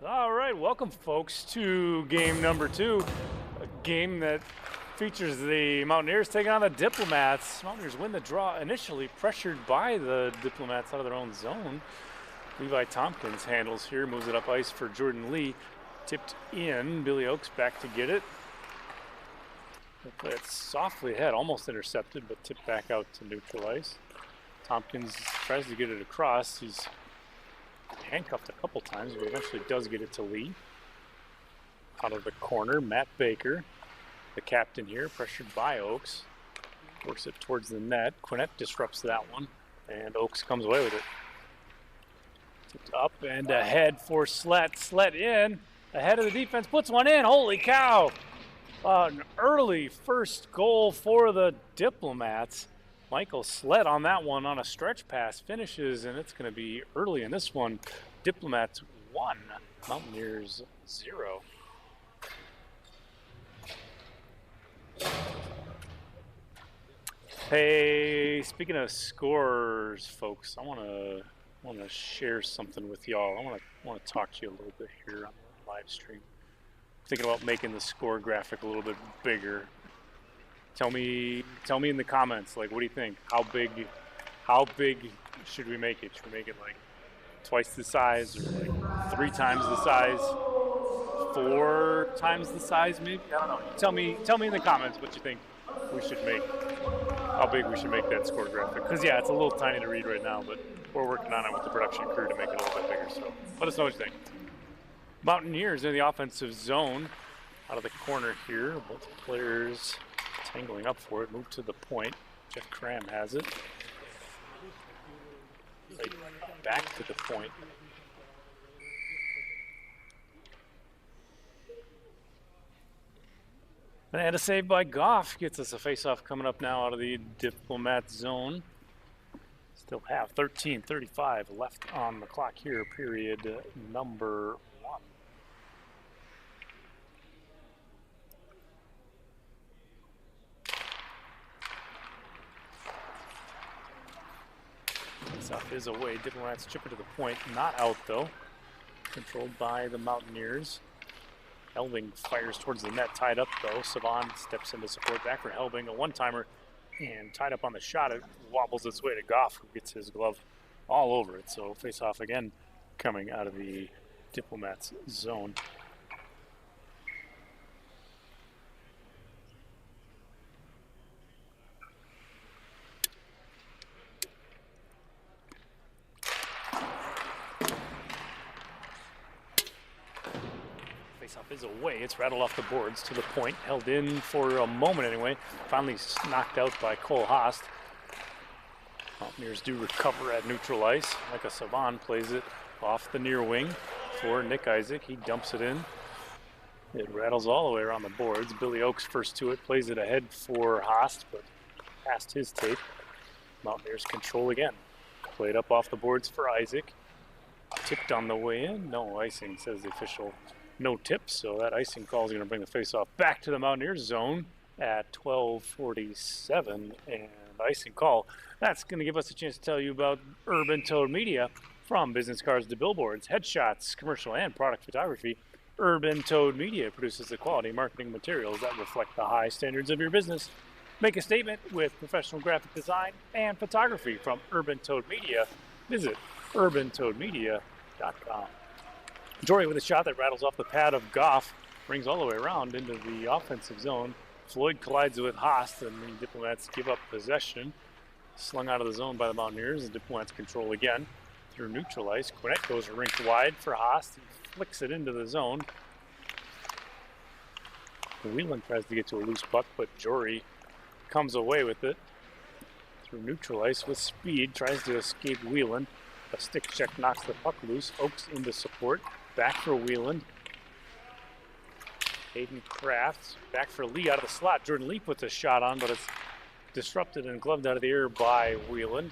All right, welcome folks to game number 2, a game that features the Mountaineers taking on the Diplomats. Mountaineers win the draw initially, pressured by the Diplomats out of their own zone. Levi Tompkins handles here, moves it up ice for Jordan Lee. Tipped in, Billy Oakes back to get it. They play it softly ahead, almost intercepted, but tipped back out to neutral ice. Tompkins tries to get it across. He's handcuffed a couple times, but eventually does get it to Lee. Out of the corner, Matt Baker, the captain here, pressured by Oakes. Works it towards the net. Quinnett disrupts that one, and Oakes comes away with it. Tipped up and ahead for Slett. Slett in, ahead of the defense, puts one in. Holy cow! An early first goal for the Diplomats. Michael Slett on that one on a stretch pass finishes, and it's going to be early in this one. Diplomats 1, Mountaineers 0. Hey, speaking of scores, folks, I want to share something with y'all. I want to talk to you a little bit here on the live stream. Thinking about making the score graphic a little bit bigger. Tell me in the comments, like, what do you think? How big should we make it? Should we make it like twice the size, or like 3 times the size, 4 times the size, maybe? I don't know. Tell me in the comments what you think we should make. How big we should make that score graphic? Because yeah, it's a little tiny to read right now, but we're working on it with the production crew to make it a little bit bigger. So let us know what you think. Mountaineers in the offensive zone, out of the corner here. Both players tangling up for it. Move to the point. Jeff Cram has it. Back to the point. And a save by Goff gets us a face-off coming up now out of the Diplomat zone. Still have 13:35 left on the clock here, period number 1. Face-off is away. Diplomats chip it to the point. Not out, though. Controlled by the Mountaineers. Helbing fires towards the net, tied up though. Saban steps into support, back for Helbing, a one-timer, and tied up on the shot. It wobbles its way to Goff, who gets his glove all over it. So face-off again coming out of the Diplomats zone. Face-off is away. It's rattled off the boards to the point. Held in for a moment anyway. Finally knocked out by Cole Haast. Mountaineers do recover at neutral ice. Micah Saban plays it off the near wing for Nick Isaac. He dumps it in. It rattles all the way around the boards. Billy Oakes first to it. Plays it ahead for Haast, but past his tape. Mountaineers control again. Played up off the boards for Isaac. Tipped on the way in. No icing, says the official. No tips, so that icing call is going to bring the face-off back to the Mountaineers zone at 12:47, and icing call. That's going to give us a chance to tell you about Urban Toad Media. From business cards to billboards, headshots, commercial and product photography, Urban Toad Media produces the quality marketing materials that reflect the high standards of your business. Make a statement with professional graphic design and photography from Urban Toad Media. Visit urbantoadmedia.com. Jory with a shot that rattles off the pad of Goff, brings all the way around into the offensive zone. Floyd collides with Haast, and the Diplomats give up possession. Slung out of the zone by the Mountaineers. The Diplomats control again through neutral ice. Quinnett goes rinked wide for Haast. He flicks it into the zone. Whelan tries to get to a loose puck, but Jory comes away with it. Through neutral ice with speed, tries to escape Whelan. A stick check knocks the puck loose. Oakes into support. Back for Whelan. Hayden Kraft back for Lee out of the slot. Jordan Lee puts a shot on, but it's disrupted and gloved out of the air by Whelan.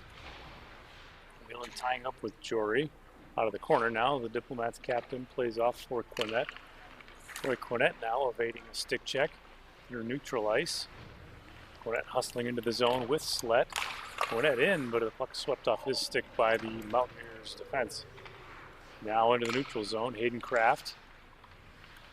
Whelan tying up with Jory. Out of the corner now, the Diplomats captain plays off for Quinnett. Troy Quinnett now evading a stick check through neutral ice. Quinnett hustling into the zone with Slett. Quinnett in, but the puck swept off his stick by the Mountaineers defense. Now into the neutral zone, Hayden Kraft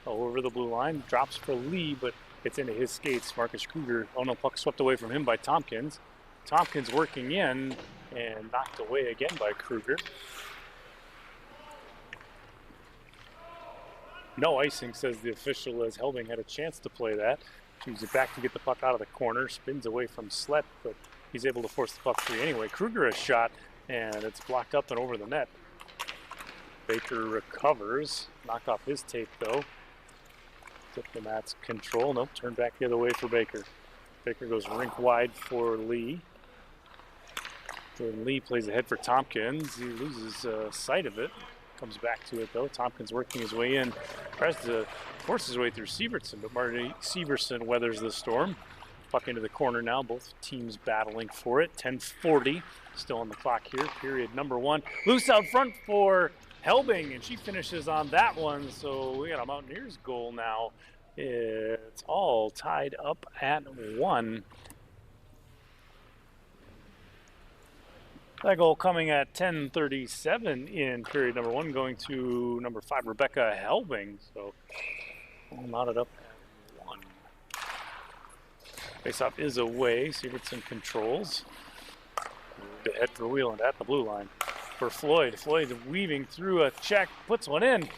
over the blue line, drops for Lee, but it's into his skates. Marcus Kruger, oh no, puck swept away from him by Tompkins. Tompkins working in and knocked away again by Kruger. No icing, says the official, as Helbing had a chance to play that. Chooses it back to get the puck out of the corner, spins away from Slett, but he's able to force the puck free anyway. Kruger has shot, and it's blocked up and over the net. Baker recovers, knocked off his tape though. Diplomats control, nope, turn back the other way for Baker. Baker goes rink wide for Lee. Jordan Lee plays ahead for Tompkins. He loses sight of it. Comes back to it though. Tompkins working his way in. Tries to force his way through Severson, but Marty Severson weathers the storm. Puck into the corner now. Both teams battling for it. 10:40 still on the clock here. Period number 1. Loose out front for Helbing, and she finishes on that one. So we got a Mountaineers goal now. It's all tied up at 1. That goal coming at 10:37 in period number 1, going to number 5, Rebecca Helbing. So all knotted up at 1. Faceoff is away. Severson controls. Moved ahead for Wheeland at the blue line. For Floyd. Floyd weaving through a check, puts one in.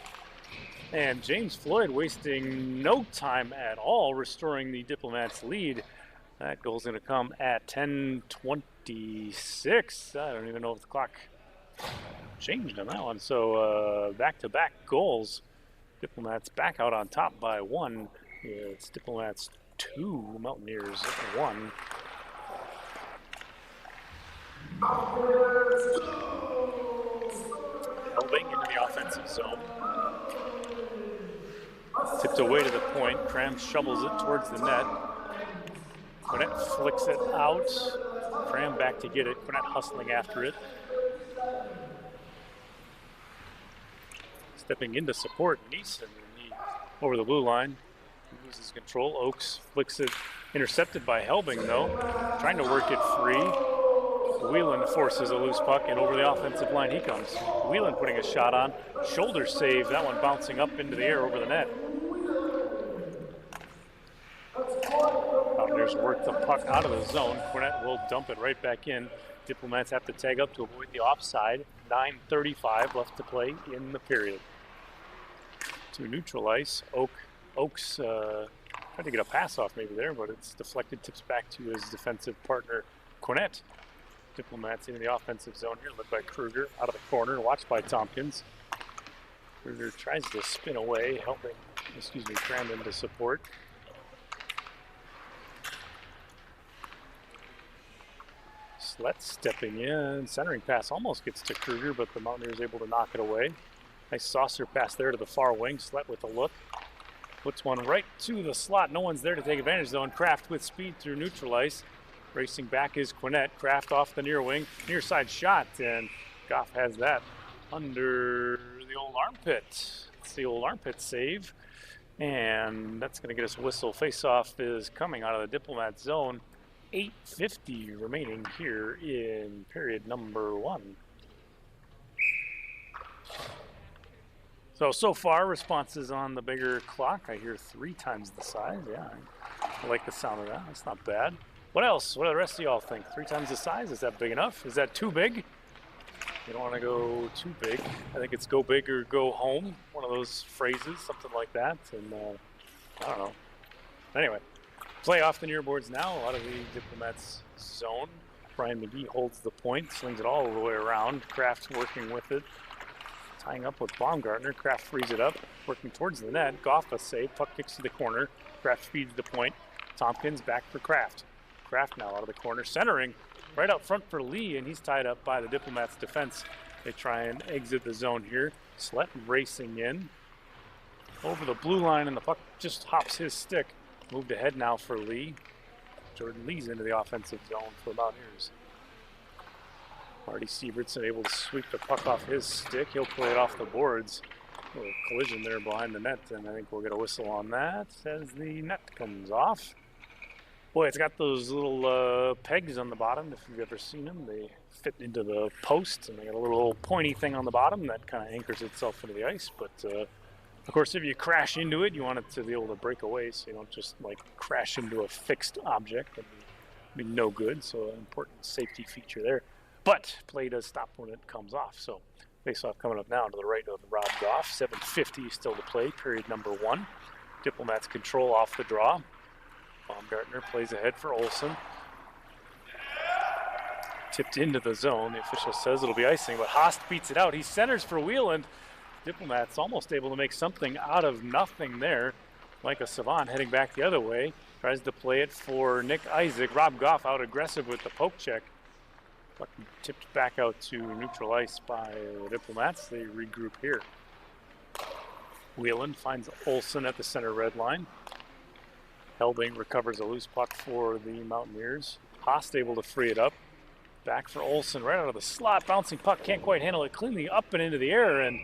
And James Floyd wasting no time at all, restoring the Diplomats' lead. That goal's going to come at 10:26. I don't even know if the clock changed on that one. So back-to-back goals. Diplomats back out on top by 1. It's Diplomats 2, Mountaineers 1. Helbing into the offensive zone. Tipped away to the point. Cram shovels it towards the net. Quinette flicks it out. Cram back to get it. Quinette hustling after it. Stepping into support, Neeson over the blue line. Loses control. Oakes flicks it. Intercepted by Helbing though. Trying to work it free. Wheeland forces a loose puck, and over the offensive line he comes. Wheeland putting a shot on. Shoulder save. That one bouncing up into the air over the net. Mountaineers work the puck out of the zone. Quinette will dump it right back in. Diplomats have to tag up to avoid the offside. 9:35 left to play in the period. To neutral ice, Oakes tried to get a pass off maybe there, but it's deflected, tips back to his defensive partner, Quinette. Diplomats into the offensive zone here, led by Kruger, out of the corner, watched by Tompkins. Kruger tries to spin away, Cram into support. Slett stepping in, centering pass almost gets to Kruger, but the Mountaineers able to knock it away. Nice saucer pass there to the far wing. Slett with a look. Puts one right to the slot. No one's there to take advantage though, and Kraft with speed through neutral ice. Racing back is Quinette. Kraft off the near wing. Near side shot, and Goff has that under the old armpit. It's the old armpit save, and that's going to get us a whistle. Face-off is coming out of the Diplomat zone. 8:50 remaining here in period number 1. So far, responses on the bigger clock. I hear 3 times the size. Yeah, I like the sound of that. That's not bad. What else? What do the rest of y'all think? 3 times the size? Is that big enough? Is that too big? You don't want to go too big. I think it's go big or go home. One of those phrases, something like that. And I don't know. Anyway, play off the near boards now. Out of the Diplomats zone. Brian McGee holds the point, slings it all the way around. Kraft working with it. Tying up with Baumgartner. Kraft frees it up, working towards the net. Goff a save. Puck kicks to the corner. Kraft feeds the point. Tompkins back for Kraft. Kraft now out of the corner, centering right out front for Lee, and he's tied up by the Diplomats' defense. They try and exit the zone here. Slett racing in over the blue line, and the puck just hops his stick. Moved ahead now for Lee. Jordan Lee's into the offensive zone for Mountaineers. Marty Siebertson able to sweep the puck off his stick. He'll play it off the boards. A little collision there behind the net, and I think we'll get a whistle on that as the net comes off. Boy, it's got those little pegs on the bottom. If you've ever seen them, they fit into the posts, and they got a little pointy thing on the bottom that kind of anchors itself into the ice. But of course, if you crash into it, you want it to be able to break away, so you don't just like crash into a fixed object. That'd be no good. So an important safety feature there. But play does stop when it comes off. So face-off coming up now to the right of Rob Goff. 7:50 still to play. Period number 1. Diplomats control off the draw. Baumgartner plays ahead for Olsen. Tipped into the zone. The official says it'll be icing, but Haast beats it out. He centers for Wieland. Diplomats almost able to make something out of nothing there. Micah Savant heading back the other way. Tries to play it for Nick Isaac. Rob Goff out aggressive with the poke check. Puck tipped back out to neutral ice by the Diplomats. They regroup here. Wieland finds Olsen at the center red line. Helding recovers a loose puck for the Mountaineers. Haast able to free it up. Back for Olsen right out of the slot. Bouncing puck, can't quite handle it cleanly up and into the air, and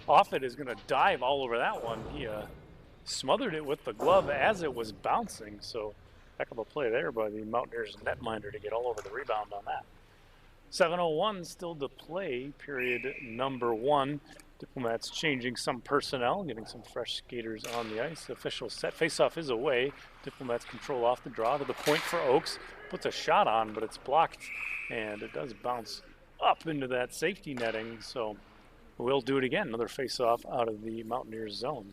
Offit is going to dive all over that one. He smothered it with the glove as it was bouncing, so heck of a play there by the Mountaineers netminder to get all over the rebound on that. 7:01 still to play, period number 1. Diplomats changing some personnel, getting some fresh skaters on the ice. The official set face-off is away. Diplomats control off the draw to the point for Oakes. Puts a shot on, but it's blocked, and it does bounce up into that safety netting. So we'll do it again. Another face-off out of the Mountaineers zone.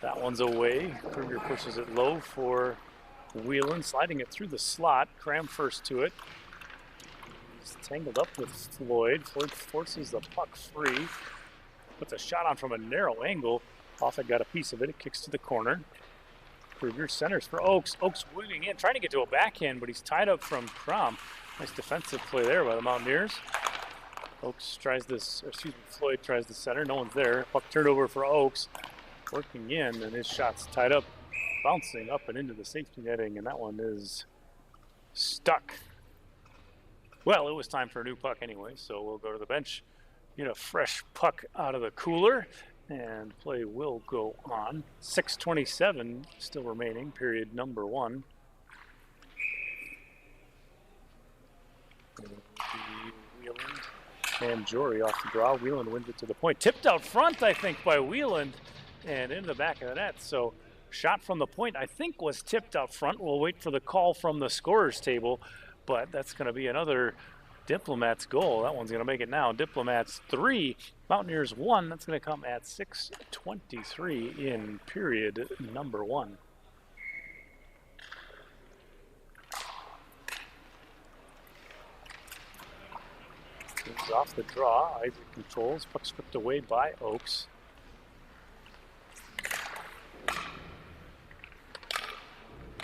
That one's away. Kruger pushes it low for Whelan, sliding it through the slot. Cram first to it. He's tangled up with Floyd. Floyd forces the puck free. Puts a shot on from a narrow angle. Offit got a piece of it. It kicks to the corner. Kruger centers for Oakes. Oakes weaving in, trying to get to a backhand, but he's tied up from Crom. Nice defensive play there by the Mountaineers. Oakes tries this, Floyd tries the center. No one's there. Puck turned over for Oakes. Working in, and his shot's tied up, bouncing up and into the safety netting, and that one is stuck. Well, it was time for a new puck anyway, so we'll go to the bench, get a fresh puck out of the cooler, and play will go on. 6:27 still remaining, period number 1. Wieland and Jory off the draw. Wieland wins it to the point. Tipped out front, I think, by Wieland. And into the back of the net. So shot from the point, I think, was tipped out front. We'll wait for the call from the scorer's table, but that's going to be another Diplomats goal. That one's going to make it now. Diplomats 3, Mountaineers 1. That's going to come at 6:23 in period number 1. Moves off the draw. Isaac controls. Puck stripped away by Oakes.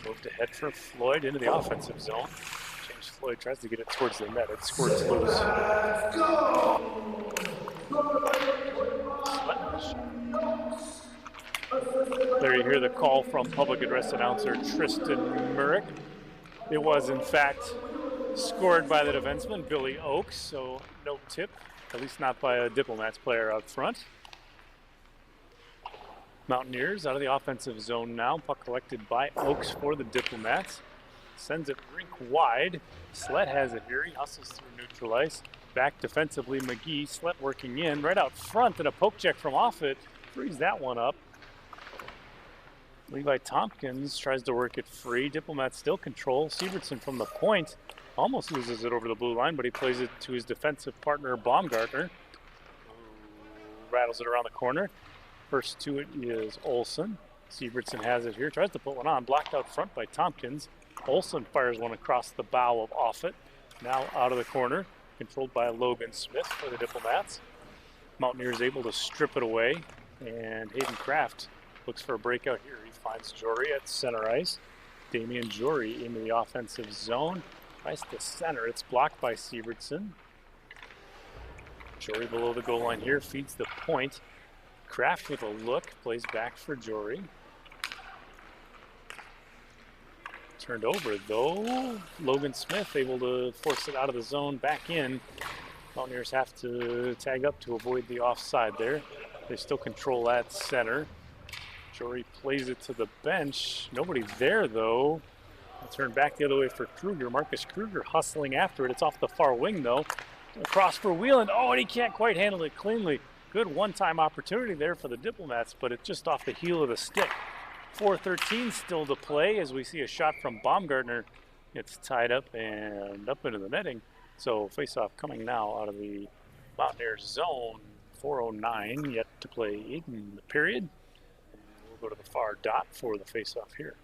Moved ahead for Floyd into the offensive zone. James Floyd tries to get it towards the net. It squirts loose. There you hear the call from public address announcer Tristan Murrick. It was, in fact, scored by the defenseman, Billy Oakes, so no tip, at least not by a Diplomats player out front. Mountaineers out of the offensive zone now. Puck collected by Oakes for the Diplomats. Sends it rink wide. Slett has it here. He hustles through neutral ice. Back defensively, McGee. Slett working in right out front, and a poke check from Offit. Frees that one up. Levi Tompkins tries to work it free. Diplomats still control. Sievertson from the point almost loses it over the blue line, but he plays it to his defensive partner, Baumgartner, who rattles it around the corner. First to it is Olsen. Sievertson has it here. Tries to put one on. Blocked out front by Tompkins. Olsen fires one across the bow of Offit. Now out of the corner. Controlled by Logan Smith for the Diplomats. Mountaineers able to strip it away. And Hayden Kraft looks for a breakout here. He finds Jory at center ice. Damian Jory into the offensive zone. Tries to center. It's blocked by Sievertson. Jory below the goal line here. Feeds the point. Kraft with a look, plays back for Jory. Turned over though. Logan Smith able to force it out of the zone, back in. Mountaineers have to tag up to avoid the offside there. They still control that center. Jory plays it to the bench. Nobody there, though. I'll turn back the other way for Kruger. Marcus Kruger hustling after it. It's off the far wing, though. Across for Wheeland. Oh, and he can't quite handle it cleanly. Good one-time opportunity there for the Diplomats, but it's just off the heel of the stick. 4:13 still to play as we see a shot from Baumgartner. It's tied up and up into the netting. So face-off coming now out of the Mountaineers zone. 4:09 yet to play in the period. And we'll go to the far dot for the face-off here.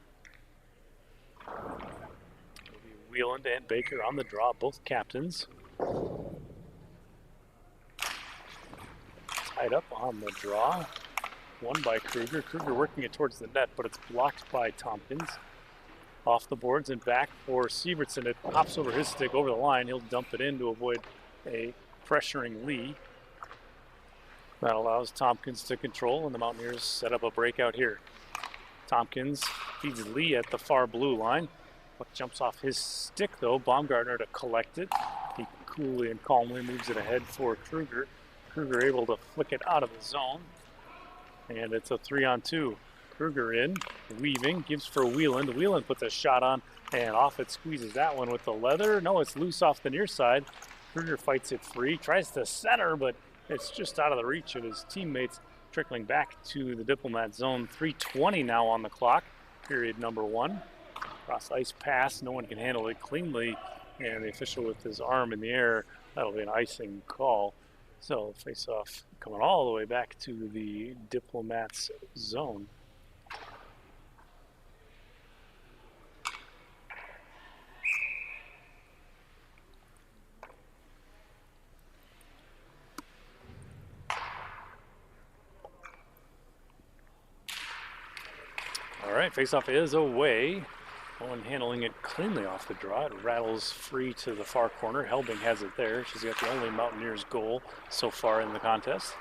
It'll be Wheeland and Baker on the draw, both captains. Tied up on the draw. Won by Kruger. Kruger working it towards the net, but it's blocked by Tompkins. Off the boards and back for Sievertson. It hops over his stick over the line. He'll dump it in to avoid a pressuring Lee. That allows Tompkins to control, and the Mountaineers set up a breakout here. Tompkins feeds Lee at the far blue line. Puck jumps off his stick, though. Baumgartner to collect it. He coolly and calmly moves it ahead for Kruger. Kruger able to flick it out of the zone. And it's a 3-on-2. Kruger in, weaving, gives for Wheeland. Wheeland puts a shot on, and off it squeezes that one with the leather. No, it's loose off the near side. Kruger fights it free, tries to center, but it's just out of the reach of his teammates. Trickling back to the Diplomat zone. 3:20 now on the clock, period number 1. Cross ice pass, no one can handle it cleanly, and the official with his arm in the air, that'll be an icing call. So face-off coming all the way back to the Diplomats zone. All right, face-off is away. Owen handling it cleanly off the draw. It rattles free to the far corner. Helbing has it there. She's got the only Mountaineers goal so far in the contest.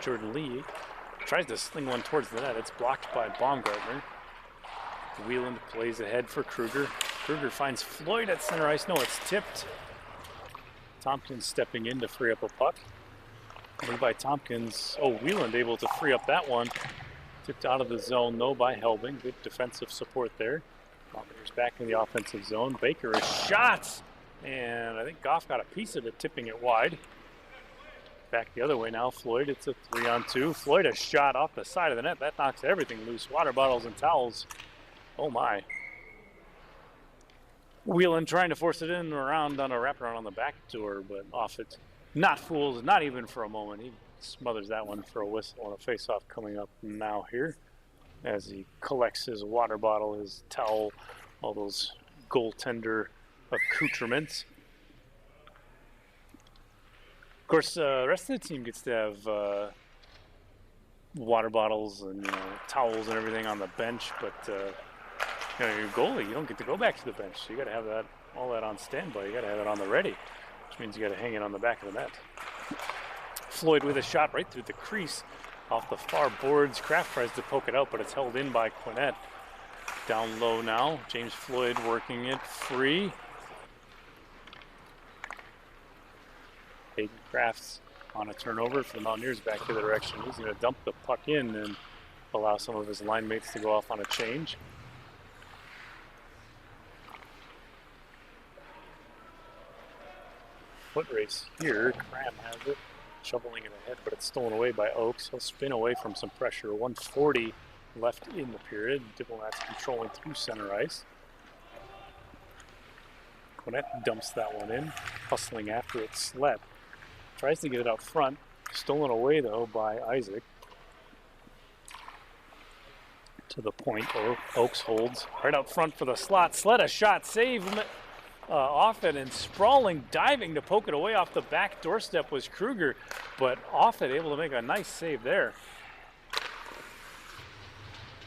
Jordan Lee tries to sling one towards the net. It's blocked by Baumgartner. Wheeland plays ahead for Kruger. Kruger finds Floyd at center ice. No, it's tipped. Tompkins stepping in to free up a puck. By Tompkins. Oh, Wheeland able to free up that one. Tipped out of the zone, though, by Helbing. Good defensive support there. Mountaineers back in the offensive zone. Baker is shot, and I think Goff got a piece of it, tipping it wide. Back the other way now, Floyd. It's a 3-on-2. Floyd a shot off the side of the net. That knocks everything loose. Water bottles and towels. Oh my. Wheeland trying to force it in around on a wraparound on the back door, but off it. Not fooled, not even for a moment. He smothers that one for a whistle on a face-off coming up now here, as he collects his water bottle, his towel, all those goaltender accoutrements. Of course, the rest of the team gets to have water bottles and towels and everything on the bench, but your goalie, you don't get to go back to the bench. So you got to have that, all that on standby. You got to have it on the ready, which means you got to hang it on the back of the net. Floyd with a shot right through the crease. Off the far boards, Kraft tries to poke it out, but it's held in by Quinnett. Down low now, James Floyd working it free. Hayden Kraft's on a turnover for the Mountaineers back to the direction. He's going to dump the puck in and allow some of his line mates to go off on a change. Foot race here, Cram has it. Shoveling it ahead, but it's stolen away by Oaks. He'll spin away from some pressure. 1:40 left in the period. Diplomats controlling through center ice. Quinnett dumps that one in, hustling after it. Slep tries to get it out front. Stolen away, though, by Isaac. To the point, Oaks holds right out front for the slot. Sled a shot, save off it, and sprawling, diving to poke it away off the back doorstep was Kruger, but off it, able to make a nice save there.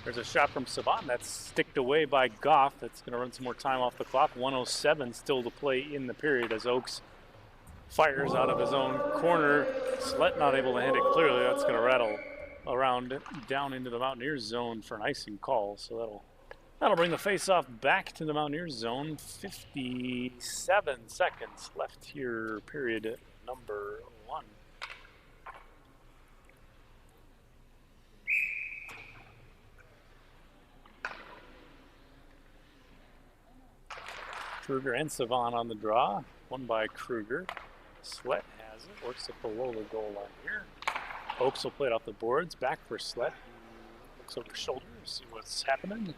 There's a shot from Saban that's sticked away by Goff. That's going to run some more time off the clock. 1:07 still to play in the period as Oaks fires out of his own corner. Slett not able to hit it clearly. That's going to rattle around down into the Mountaineers zone for an icing call, so that'll bring the face-off back to the Mountaineers zone. 57 seconds left here, period number 1. Kruger and Savon on the draw. One by Kruger. Slett has it. Works it below the goal line here. Oaks will play it off the boards. Back for Slett. Looks over his shoulder to see what's happening.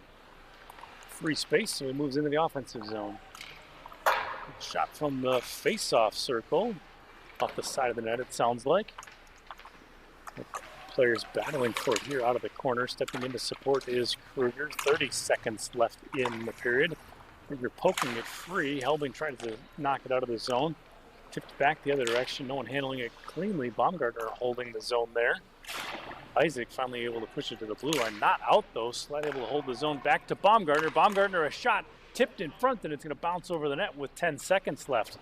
Free space, so he moves into the offensive zone. Shot from the face-off circle. Off the side of the net, it sounds like. The players battling for it here out of the corner. Stepping into support is Kruger. 30 seconds left in the period. Kruger poking it free. Helbing trying to knock it out of the zone. Tipped back the other direction. No one handling it cleanly. Baumgartner holding the zone there. Isaac finally able to push it to the blue line. Not out though. Slett able to hold the zone back to Baumgartner. Baumgartner a shot tipped in front, and it's going to bounce over the net with 10 seconds left.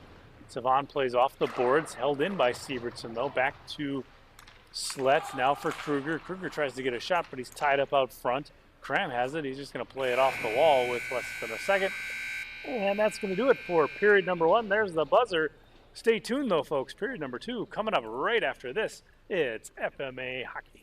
Savon plays off the boards. Held in by Sievertson though. Back to Slett now for Kruger. Kruger tries to get a shot, but he's tied up out front. Cram has it. He's just going to play it off the wall with less than a second. And that's going to do it for period number 1. There's the buzzer. Stay tuned, though, folks. Period number 2 coming up right after this. It's FMA Hockey.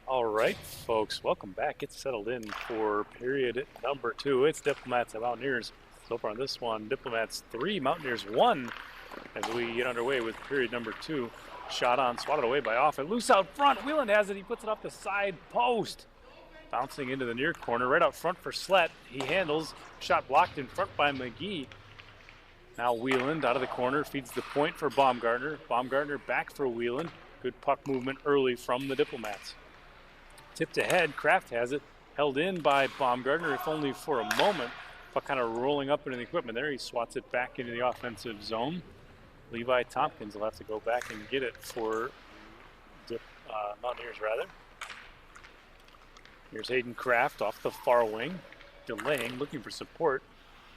All right, folks, welcome back. Get settled in for period number 2. It's Diplomats and Mountaineers. So far on this one, Diplomats 3, Mountaineers 1. As we get underway with period number 2. Shot on, swatted away by Offit. Loose out front. Wheeland has it. He puts it off the side post. Bouncing into the near corner, right out front for Slett. He handles. Shot blocked in front by McGee. Now Wheeland out of the corner, feeds the point for Baumgartner. Baumgartner back for Wheeland. Good puck movement early from the Diplomats. Tipped ahead, Kraft has it. Held in by Baumgartner, if only for a moment. Puck kind of rolling up into the equipment there. He swats it back into the offensive zone. Levi Tompkins will have to go back and get it for Mountaineers, rather. Here's Hayden Kraft off the far wing. Delaying, looking for support.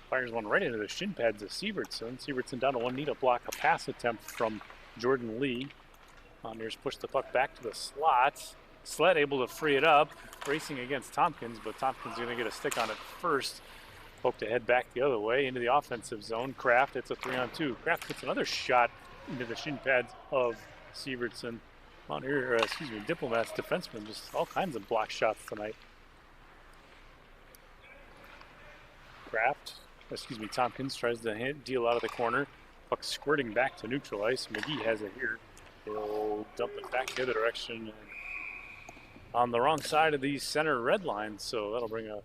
Fires one right into the shin pads of Sievertson. Sievertson down to one knee to block a pass attempt from Jordan Lee. Mountaineers push the puck back to the slot. Slett able to free it up, racing against Tompkins, but Tompkins going to get a stick on it first. Hope to head back the other way into the offensive zone. Kraft, it's a 3-on-2. Kraft puts another shot into the shin pads of Sievertson. Diplomats defenseman, just all kinds of block shots tonight. Tompkins tries to deal out of the corner. Puck squirting back to neutral ice. McGee has it here. He'll dump it back the other direction and on the wrong side of the center red line, so that'll bring a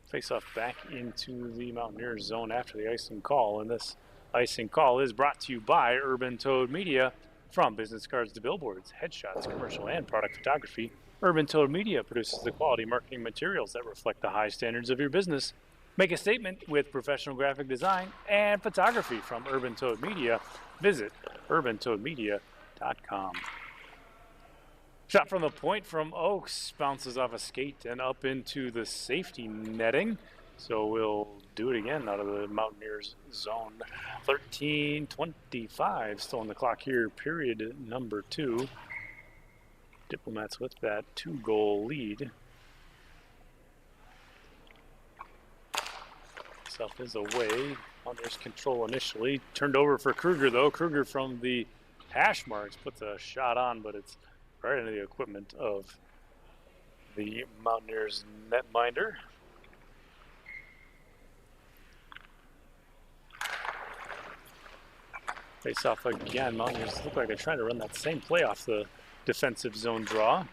face-off back into the Mountaineers zone after the icing call. And this icing call is brought to you by Urban Toad Media. From business cards to billboards, headshots, commercial, and product photography, Urban Toad Media produces the quality marketing materials that reflect the high standards of your business. Make a statement with professional graphic design and photography from Urban Toad Media. Visit urbantoadmedia.com. Shot from the point from Oaks, bounces off a skate and up into the safety netting. So we'll do it again out of the Mountaineers zone. 13:25 still on the clock here, period number 2. Diplomats with that 2-goal lead. Self is away. Mountaineers control initially. Turned over for Kruger though. Kruger from the hash marks puts a shot on, but it's right into the equipment of the Mountaineers netminder. Face off again. Mountaineers look like they're trying to run that same play off the defensive zone draw.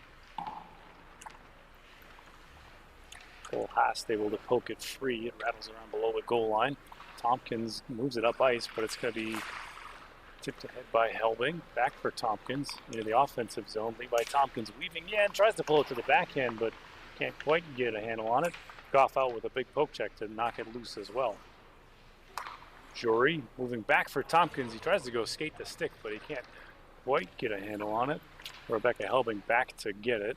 Cole Haas able to poke it free. It rattles around below the goal line. Tompkins moves it up ice, but it's going to be tipped ahead by Helbing. Back for Tompkins into the offensive zone. Levi Tompkins weaving in, tries to pull it to the backhand, but can't quite get a handle on it. Goff out with a big poke check to knock it loose as well. Jory moving back for Tompkins. He tries to go skate the stick, but he can't quite get a handle on it. Rebecca Helbing back to get it.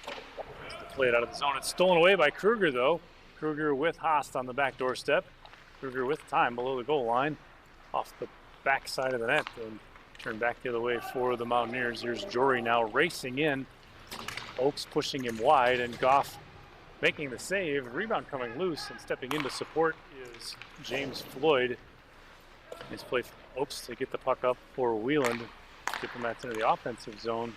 To play it out of the zone. It's stolen away by Kruger, though. Kruger with Haast on the back doorstep. Kruger with time below the goal line. Off the back side of the net and turn back the other way for the Mountaineers. Here's Jory now racing in. Oaks pushing him wide, and Goff making the save. Rebound coming loose, and stepping in to support is James Floyd. Nice play for Oaks to get the puck up for Wheeland. Diplomats into the offensive zone.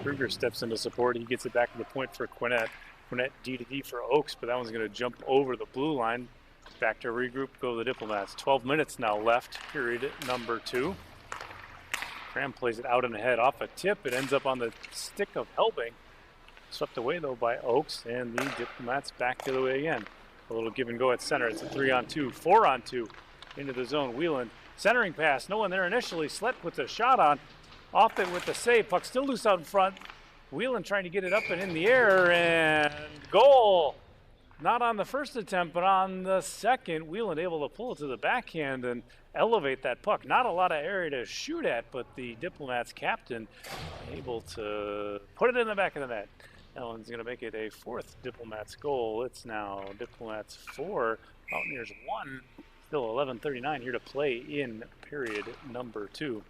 Kruger steps into support. He gets it back to the point for Quinnett. Quinnett D-to-D for Oaks, but that one's going to jump over the blue line. Back to regroup, go the Diplomats. 12 minutes now left, period number 2. Graham plays it out and ahead off a tip. It ends up on the stick of Helbing. Swept away, though, by Oaks, and the Diplomats back the other way again. A little give and go at center. It's a 3-on-2, 4-on-2 into the zone. Wheeland, centering pass. No one there initially. Slett puts a shot on. Off it with the save. Puck still loose out in front. Wheeland trying to get it up and in the air, and goal! Not on the first attempt, but on the second. Wheeland able to pull it to the backhand and elevate that puck. Not a lot of area to shoot at, but the Diplomats captain able to put it in the back of the net. Ellen's going to make it a 4th Diplomats goal. It's now Diplomats 4, Mountaineers 1. Still 11:39 here to play in period number 2.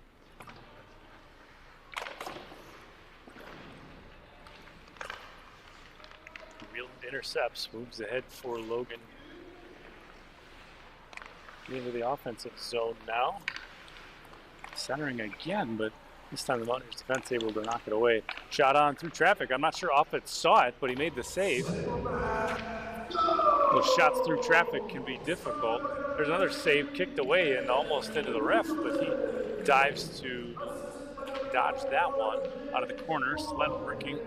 Intercepts, moves ahead for Logan. Into the offensive zone now. Centering again, but this time the Mountaineers defense able to knock it away. Shot on through traffic. I'm not sure Offit saw it, but he made the save. Those shots through traffic can be difficult. There's another save kicked away and almost into the ref, but he dives to dodge that one out of the corner. Slett working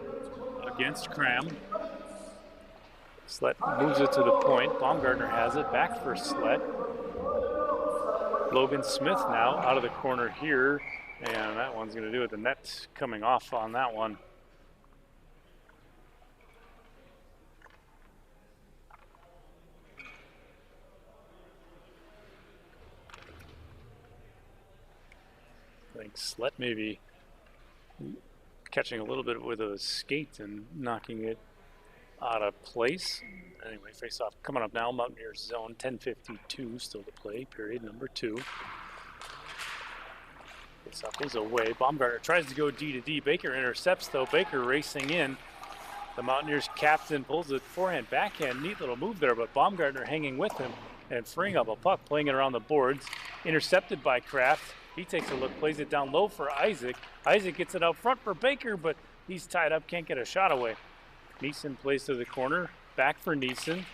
against Cram. Slett moves it to the point. Baumgartner has it. Back for Slett. Logan Smith now out of the corner here. And that one's going to do it. The net coming off on that one. I think Slett maybe catching a little bit with a skate and knocking it out of place. Anyway, face off coming up now. Mountaineers zone, 10:52 still to play, period number 2. Face off is away. Baumgartner tries to go D-to-D. Baker intercepts though. Baker racing in. The Mountaineers captain pulls it forehand, backhand. Neat little move there, but Baumgartner hanging with him and freeing up a puck, playing it around the boards. Intercepted by Kraft. He takes a look, plays it down low for Isaac. Isaac gets it out front for Baker, but he's tied up, can't get a shot away. Neeson plays to the corner, back for Neeson.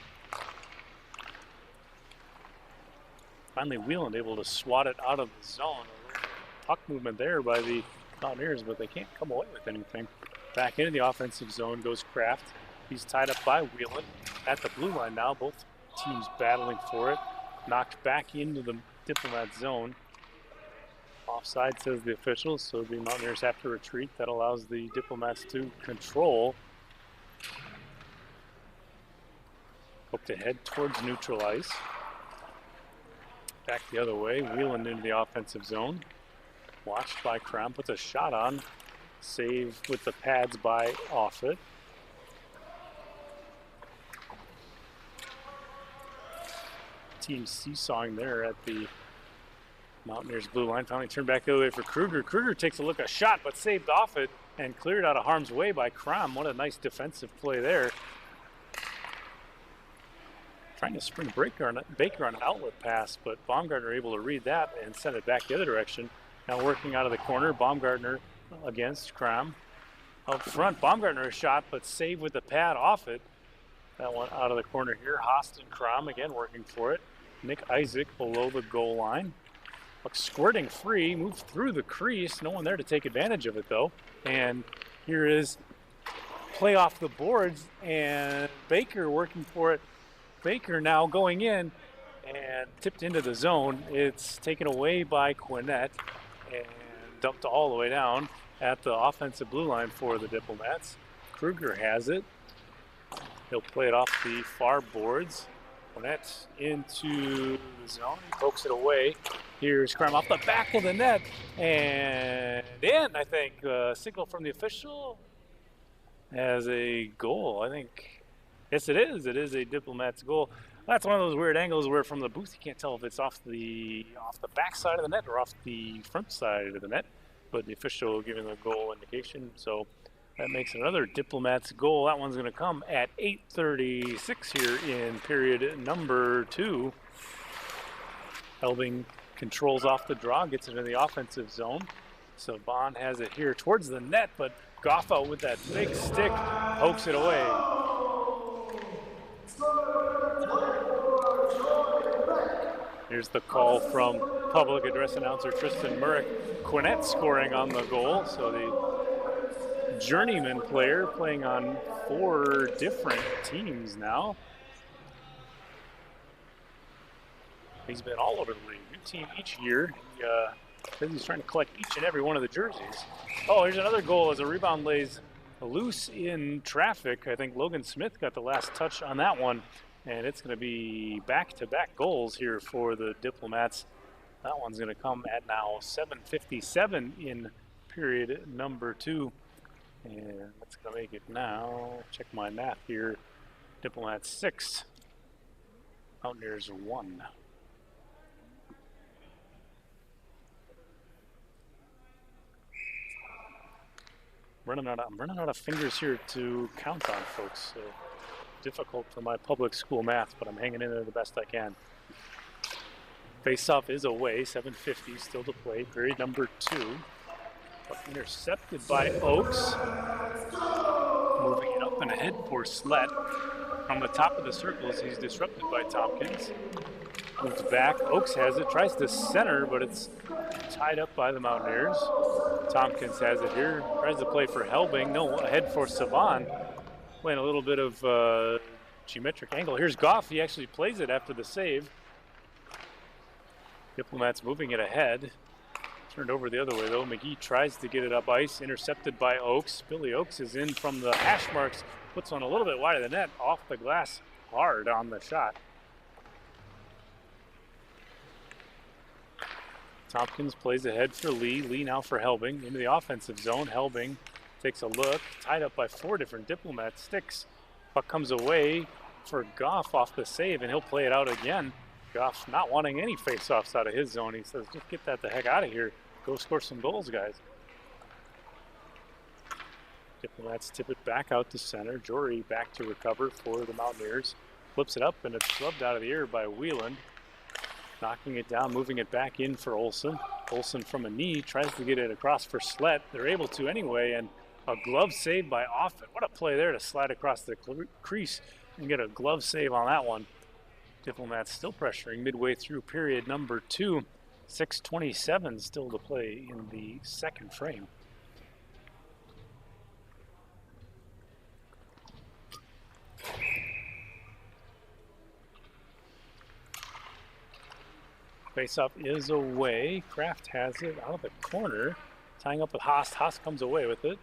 Finally, Wheeland able to swat it out of the zone. Puck movement there by the Mountaineers, but they can't come away with anything. Back into the offensive zone goes Kraft. He's tied up by Wheeland at the blue line now. Both teams battling for it. Knocked back into the Diplomat zone. Offside, says the officials, so the Mountaineers have to retreat. That allows the Diplomats to control. Hope to head towards neutral ice. Back the other way, Wheeland into the offensive zone. Watched by Crum, puts a shot on. Save with the pads by Offit. Team seesawing there at the Mountaineers blue line. Finally turned back the other way for Kruger. Kruger takes a look, a shot, but saved off it and cleared out of harm's way by Crum. What a nice defensive play there. Trying to spring Baker on an outlet pass, but Baumgartner able to read that and send it back the other direction. Now working out of the corner, Baumgartner against Crum. Out front, Baumgartner a shot, but saved with the pad off it. That one out of the corner here. Hostin Crum again working for it. Nick Isaac below the goal line. Looks squirting free, moved through the crease. No one there to take advantage of it though. And here is play off the boards and Baker working for it. Baker now going in and tipped into the zone. It's taken away by Quinnett and dumped all the way down at the offensive blue line for the Diplomats. Kruger has it. He'll play it off the far boards. Quinnett into the zone. He pokes it away. Here's Crum off the back of the net. And in, I think. Signal from the official as a goal, I think. Yes, it is. It is a Diplomats goal. That's one of those weird angles where from the booth you can't tell if it's off the back side of the net or off the front side of the net. But the official giving the goal indication. So that makes another Diplomats goal. That one's going to come at 8:36 here in period number 2. Helbing controls off the draw, gets it in the offensive zone. So Bond has it here towards the net, but Goff out with that big stick, pokes it away. Here's the call from public address announcer Tristan Murrick. Quinnett scoring on the goal, so the journeyman player playing on 4 different teams now. He's been all over the league, new team each year. He says he's trying to collect each and every one of the jerseys. Oh, here's another goal as a rebound lays loose in traffic. I think Logan Smith got the last touch on that one. And it's going to be back-to-back goals here for the Diplomats. That one's going to come at now 7:57 in period number 2. And that's going to make it now, check my math here, Diplomats 6, Mountaineers 1. I'm running out of fingers here to count on, folks. So difficult for my public school math, but I'm hanging in there the best I can. Face-off is away, 7:50 still to play, period number 2. But intercepted by Oakes. Moving it up and ahead for Slett. On the top of the circles, he's disrupted by Tompkins. Moves back, Oakes has it, tries to center, but it's tied up by the Mountaineers. Tompkins has it here, tries to play for Helbing, no, ahead for Savan. Playing a little bit of geometric angle. Here's Goff, he actually plays it after the save. Diplomats moving it ahead. Turned over the other way though. McGee tries to get it up ice, intercepted by Oakes. Billy Oakes is in from the hash marks, puts one a little bit wide of the net, off the glass, hard on the shot. Tompkins plays ahead for Lee. Lee now for Helbing into the offensive zone. Helbing takes a look, tied up by 4 different Diplomat sticks. Puck comes away for Goff off the save, and he'll play it out again. Goff not wanting any face-offs out of his zone. He says, just get that the heck out of here. Go score some goals, guys. Diplomats tip it back out to center. Jory back to recover for the Mountaineers. Flips it up, and it's shoved out of the air by Wheeland. Knocking it down, moving it back in for Olsen. Olsen from a knee tries to get it across for Slett. They're able to anyway, and a glove save by Offit. What a play there to slide across the crease and get a glove save on that one. Diplomats still pressuring midway through period number 2. 6:27 still to play in the second frame. Face-off is away. Kraft has it out of the corner, tying up with Haas. Haas comes away with it.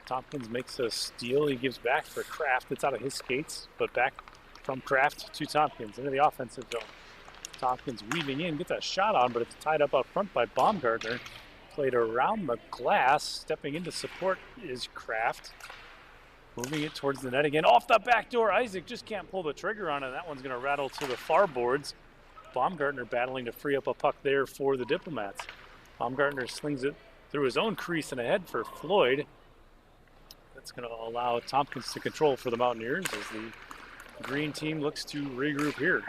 Tompkins makes a steal. He gives back for Kraft. It's out of his skates, but back from Kraft to Tompkins into the offensive zone. Tompkins weaving in, gets a shot on, but it's tied up front by Baumgartner. Played around the glass. Stepping into support is Kraft. Moving it towards the net again. Off the back door. Isaac just can't pull the trigger on it. That one's going to rattle to the far boards. Baumgartner battling to free up a puck there for the Diplomats. Baumgartner slings it through his own crease and ahead for Floyd. That's going to allow Tompkins to control for the Mountaineers as the green team looks to regroup here.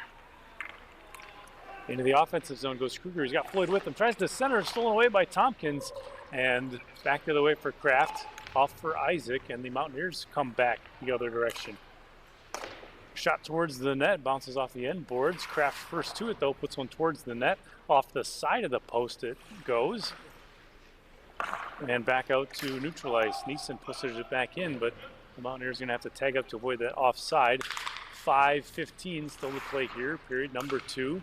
Into the offensive zone goes Kruger. He's got Floyd with him. Tries to center, stolen away by Tompkins. And back the other way for Kraft. Off for Isaac, and the Mountaineers come back the other direction. Shot towards the net, bounces off the end boards. Kraft first to it though, puts one towards the net. Off the side of the post it goes. And back out to neutral ice. Neeson pushes it back in, but the Mountaineers are going to have to tag up to avoid that offside. 5:15 still to play here, period number 2.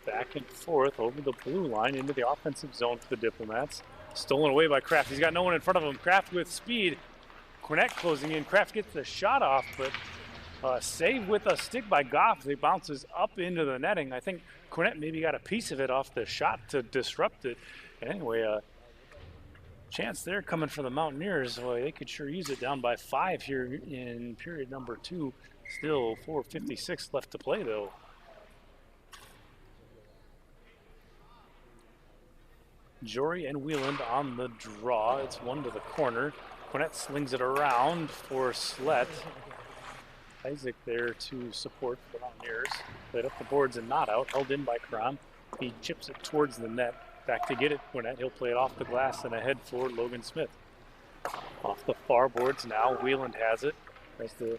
Back and forth over the blue line into the offensive zone for the Diplomats. Stolen away by Kraft. He's got no one in front of him. Kraft with speed. Cornett closing in. Kraft gets the shot off, but save with a stick by Goff. It bounces up into the netting. I think Cornett maybe got a piece of it off the shot to disrupt it. Anyway, chance there coming for the Mountaineers. Well, they could sure use it, down by 5 here in period number 2. Still 4:56 left to play though. Jory and Wieland on the draw. It's one to the corner. Cornett slings it around for Slett. Isaac there to support the Mountaineers. Played up the boards and not out. Held in by Crom. He chips it towards the net. Back to get it. Cornett. He'll play it off the glass and ahead for Logan Smith. Off the far boards now. Wieland has it. Tries to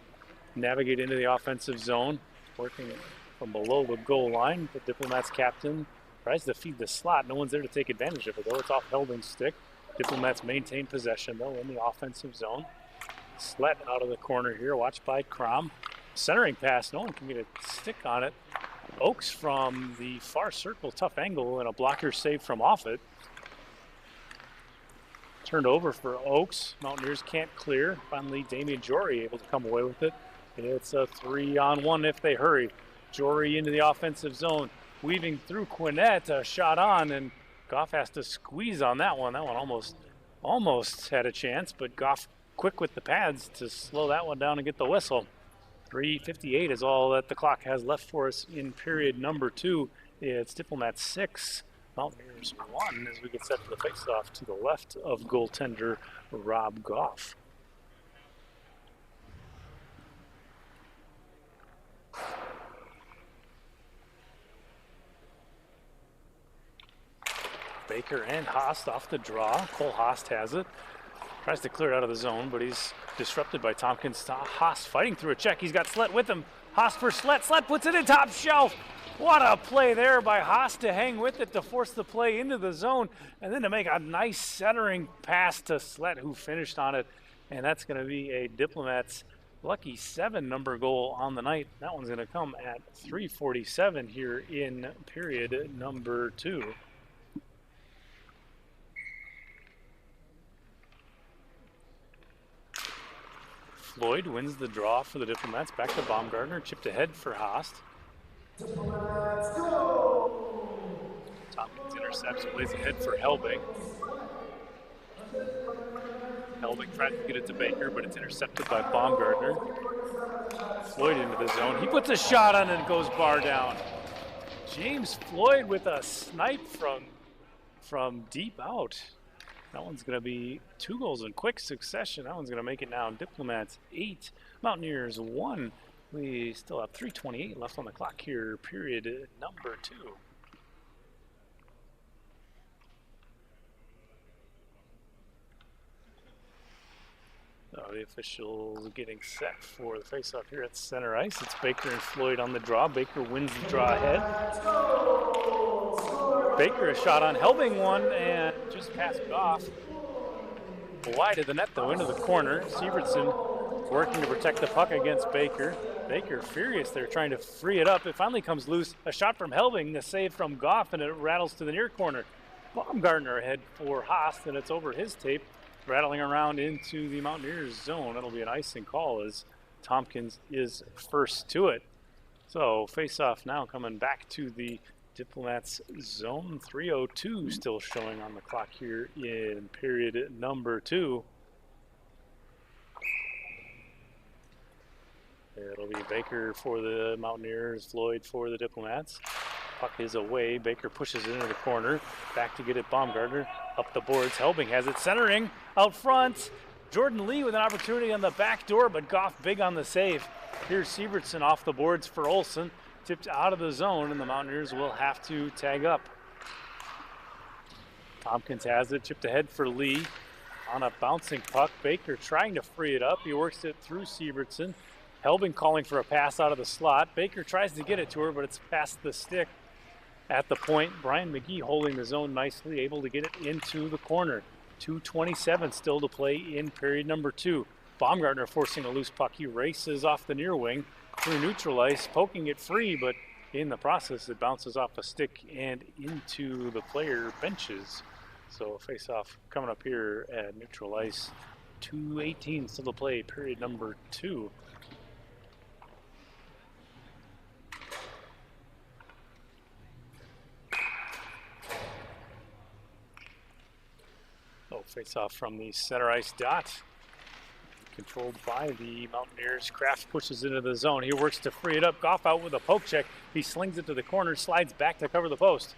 navigate into the offensive zone. Working from below the goal line. The Diplomats captain tries to feed the slot. No one's there to take advantage of it, though. It's off Helding's stick. Diplomats maintain possession, though, in the offensive zone. Slett out of the corner here, watched by Crom. Centering pass, no one can get a stick on it. Oakes from the far circle, tough angle, and a blocker save from off it. Turned over for Oakes. Mountaineers can't clear. Finally, Damian Jory able to come away with it. It's a 3-on-1 if they hurry. Jory into the offensive zone. Weaving through Cornett, a shot on, and Goff has to squeeze on that one. That one almost had a chance, but Goff quick with the pads to slow that one down and get the whistle. 3:58 is all that the clock has left for us in period number 2. It's Diplomats 6, Mountaineers 1 as we get set for the faceoff to the left of goaltender Rob Goff. Baker and Haast off the draw. Cole Haast has it. Tries to clear it out of the zone, but he's disrupted by Tompkins. Haast fighting through a check. He's got Slett with him. Haast for Slett. Slett puts it in top shelf. What a play there by Haast to hang with it, to force the play into the zone, and then to make a nice centering pass to Slett, who finished on it. And that's going to be a Diplomats lucky 7 number goal on the night. That one's going to come at 3:47 here in period number 2. Floyd wins the draw for the Diplomats. Back to Baumgartner. Chipped ahead for Haast. Tompkins intercepts, plays ahead for Helbing. Helbing tries to get it to Baker, but it's intercepted by Baumgartner. Floyd into the zone. He puts a shot on and it goes bar down. James Floyd with a snipe from deep out. That one's going to be 2 goals in quick succession. That one's going to make it now. Diplomats 8, Mountaineers 1. We still have 3:28 left on the clock here, period number 2. The officials getting set for the faceoff here at center ice. It's Baker and Floyd on the draw. Baker wins the draw ahead. Baker a shot on, Helbing one, and just passed it off. Wide of the net though, into the corner. Sievertson working to protect the puck against Baker. Baker furious there, trying to free it up. It finally comes loose. A shot from Helbing, the save from Goff, and it rattles to the near corner. Baumgartner ahead for Haast, and it's over his tape, rattling around into the Mountaineers zone. That'll be an icing call as Tompkins is first to it. So face-off now coming back to the Diplomats zone. 3:02 still showing on the clock here in period number 2. It'll be Baker for the Mountaineers, Floyd for the Diplomats. Puck is away. Baker pushes it into the corner. Back to get it, Baumgartner. Up the boards. Helbing has it centering out front. Jordan Lee with an opportunity on the back door, but Goff big on the save. Here's Sievertson off the boards for Olsen. Tipped out of the zone, and the Mountaineers will have to tag up. Tompkins has it. Chipped ahead for Lee. On a bouncing puck. Baker trying to free it up. He works it through Sievertson. Helbing calling for a pass out of the slot. Baker tries to get it to her, but it's past the stick at the point. Brian McGee holding the zone nicely, able to get it into the corner. 2:27 still to play in period number 2. Baumgartner forcing a loose puck. He races off the near wing through neutral ice, poking it free, but in the process it bounces off a stick and into the player benches. So face-off coming up here at neutral ice. 2:18 still to play, period number 2. Face-off from the center ice dot. Controlled by the Mountaineers. Kraft pushes into the zone. He works to free it up. Goff out with a poke check. He slings it to the corner, slides back to cover the post.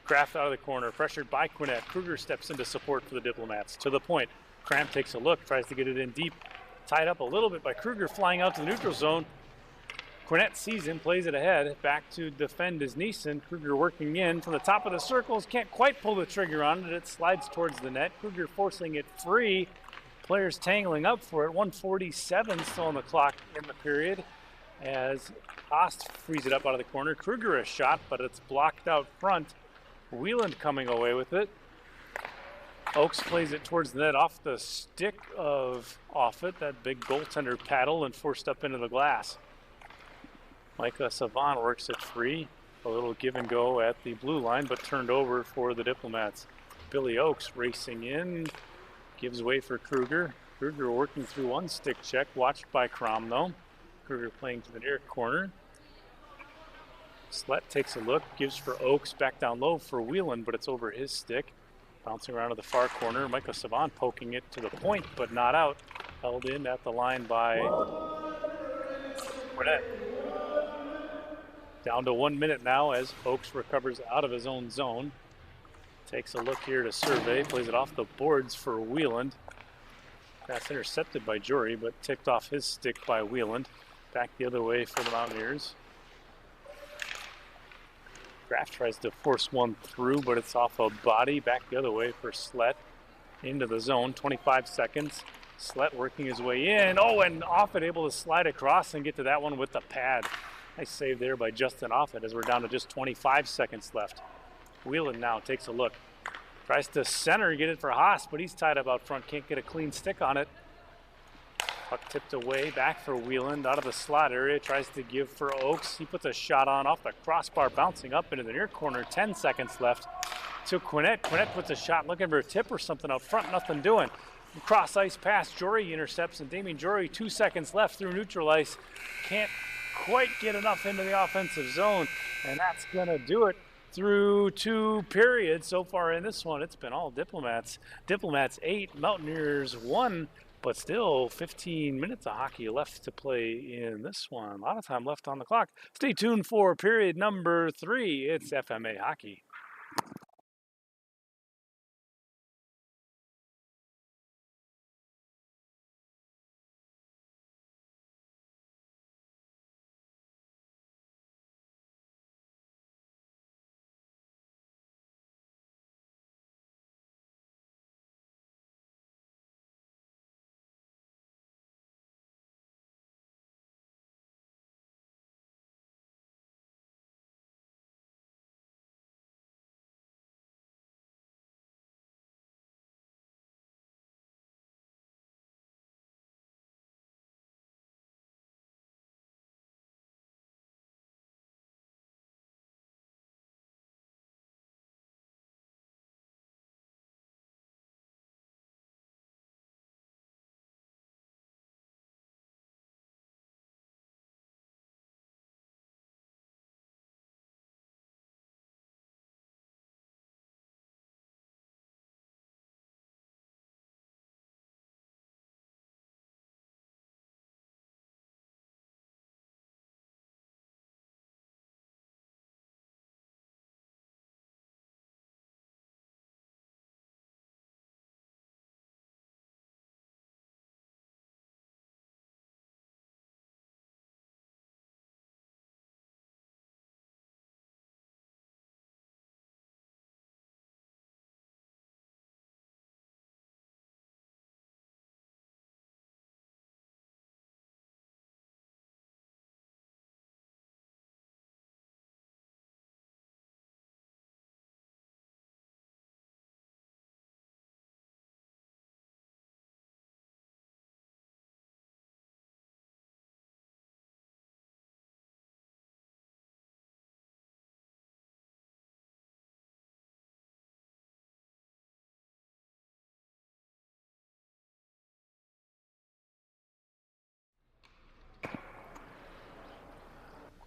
Kraft out of the corner, pressured by Quinnett. Kruger steps into support for the Diplomats. To the point. Cramp takes a look, tries to get it in deep. Tied up a little bit by Kruger, flying out to the neutral zone. Quinnett sees him, plays it ahead. Back to defend is Neeson. Kruger working in from the top of the circles. Can't quite pull the trigger on it. It slides towards the net. Kruger forcing it free. Players tangling up for it. 1:47 still on the clock in the period as Haas frees it up out of the corner. Kruger a shot, but it's blocked out front. Wieland coming away with it. Oakes plays it towards the net off the stick of Offit. That big goaltender paddle and forced up into the glass. Micah Savant works it free. A little give and go at the blue line, but turned over for the Diplomats. Billy Oakes racing in, gives way for Kruger. Kruger working through one stick check, watched by Crom though. Kruger playing to the near corner. Slett takes a look, gives for Oakes, back down low for Whelan, but it's over his stick. Bouncing around to the far corner. Micah Savant poking it to the point, but not out. Held in at the line by Burnett. Down to 1 minute now as Oakes recovers out of his own zone. Takes a look here to survey, plays it off the boards for Wieland. That's intercepted by Jory, but ticked off his stick by Wieland. Back the other way for the Mountaineers. Kraft tries to force one through, but it's off a body. Back the other way for Slett. Into the zone, 25 seconds. Slett working his way in. Oh, and Offit able to slide across and get to that one with the pad. Nice save there by Justin Offit as we're down to just 25 seconds left. Whelan now takes a look. Tries to center, get it for Haas, but he's tied up out front. Can't get a clean stick on it. Puck tipped away, back for Whelan, out of the slot area. Tries to give for Oakes. He puts a shot on off the crossbar, bouncing up into the near corner. 10 seconds left to Quinnett. Quinnett puts a shot, looking for a tip or something up front. Nothing doing. Cross ice pass. Jory intercepts, and Damien Jory, 2 seconds left through neutral ice. Can't quite get enough into the offensive zone, and that's going to do it through 2 periods so far in this one. It's been all Diplomats. Diplomats 8, Mountaineers 1, but still 15 minutes of hockey left to play in this one. A lot of time left on the clock. Stay tuned for period number 3. It's FMA Hockey.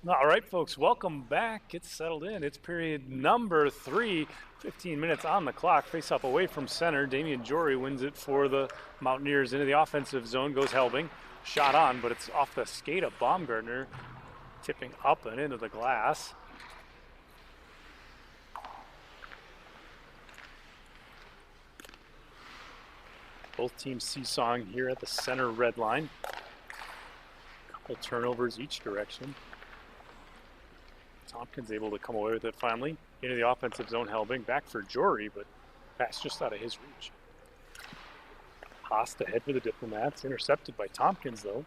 All right, folks, welcome back. Get settled in. It's period number 3, 15 minutes on the clock. Face-off away from center. Damian Jory wins it for the Mountaineers. Into the offensive zone goes Helbing. Shot on, but it's off the skate of Baumgartner, tipping up and into the glass. Both teams seesawing here at the center red line. Couple turnovers each direction. Tompkins able to come away with it finally. Into the offensive zone, Helbing. Back for Jory, but pass just out of his reach. Haas ahead for the Diplomats. Intercepted by Tompkins, though.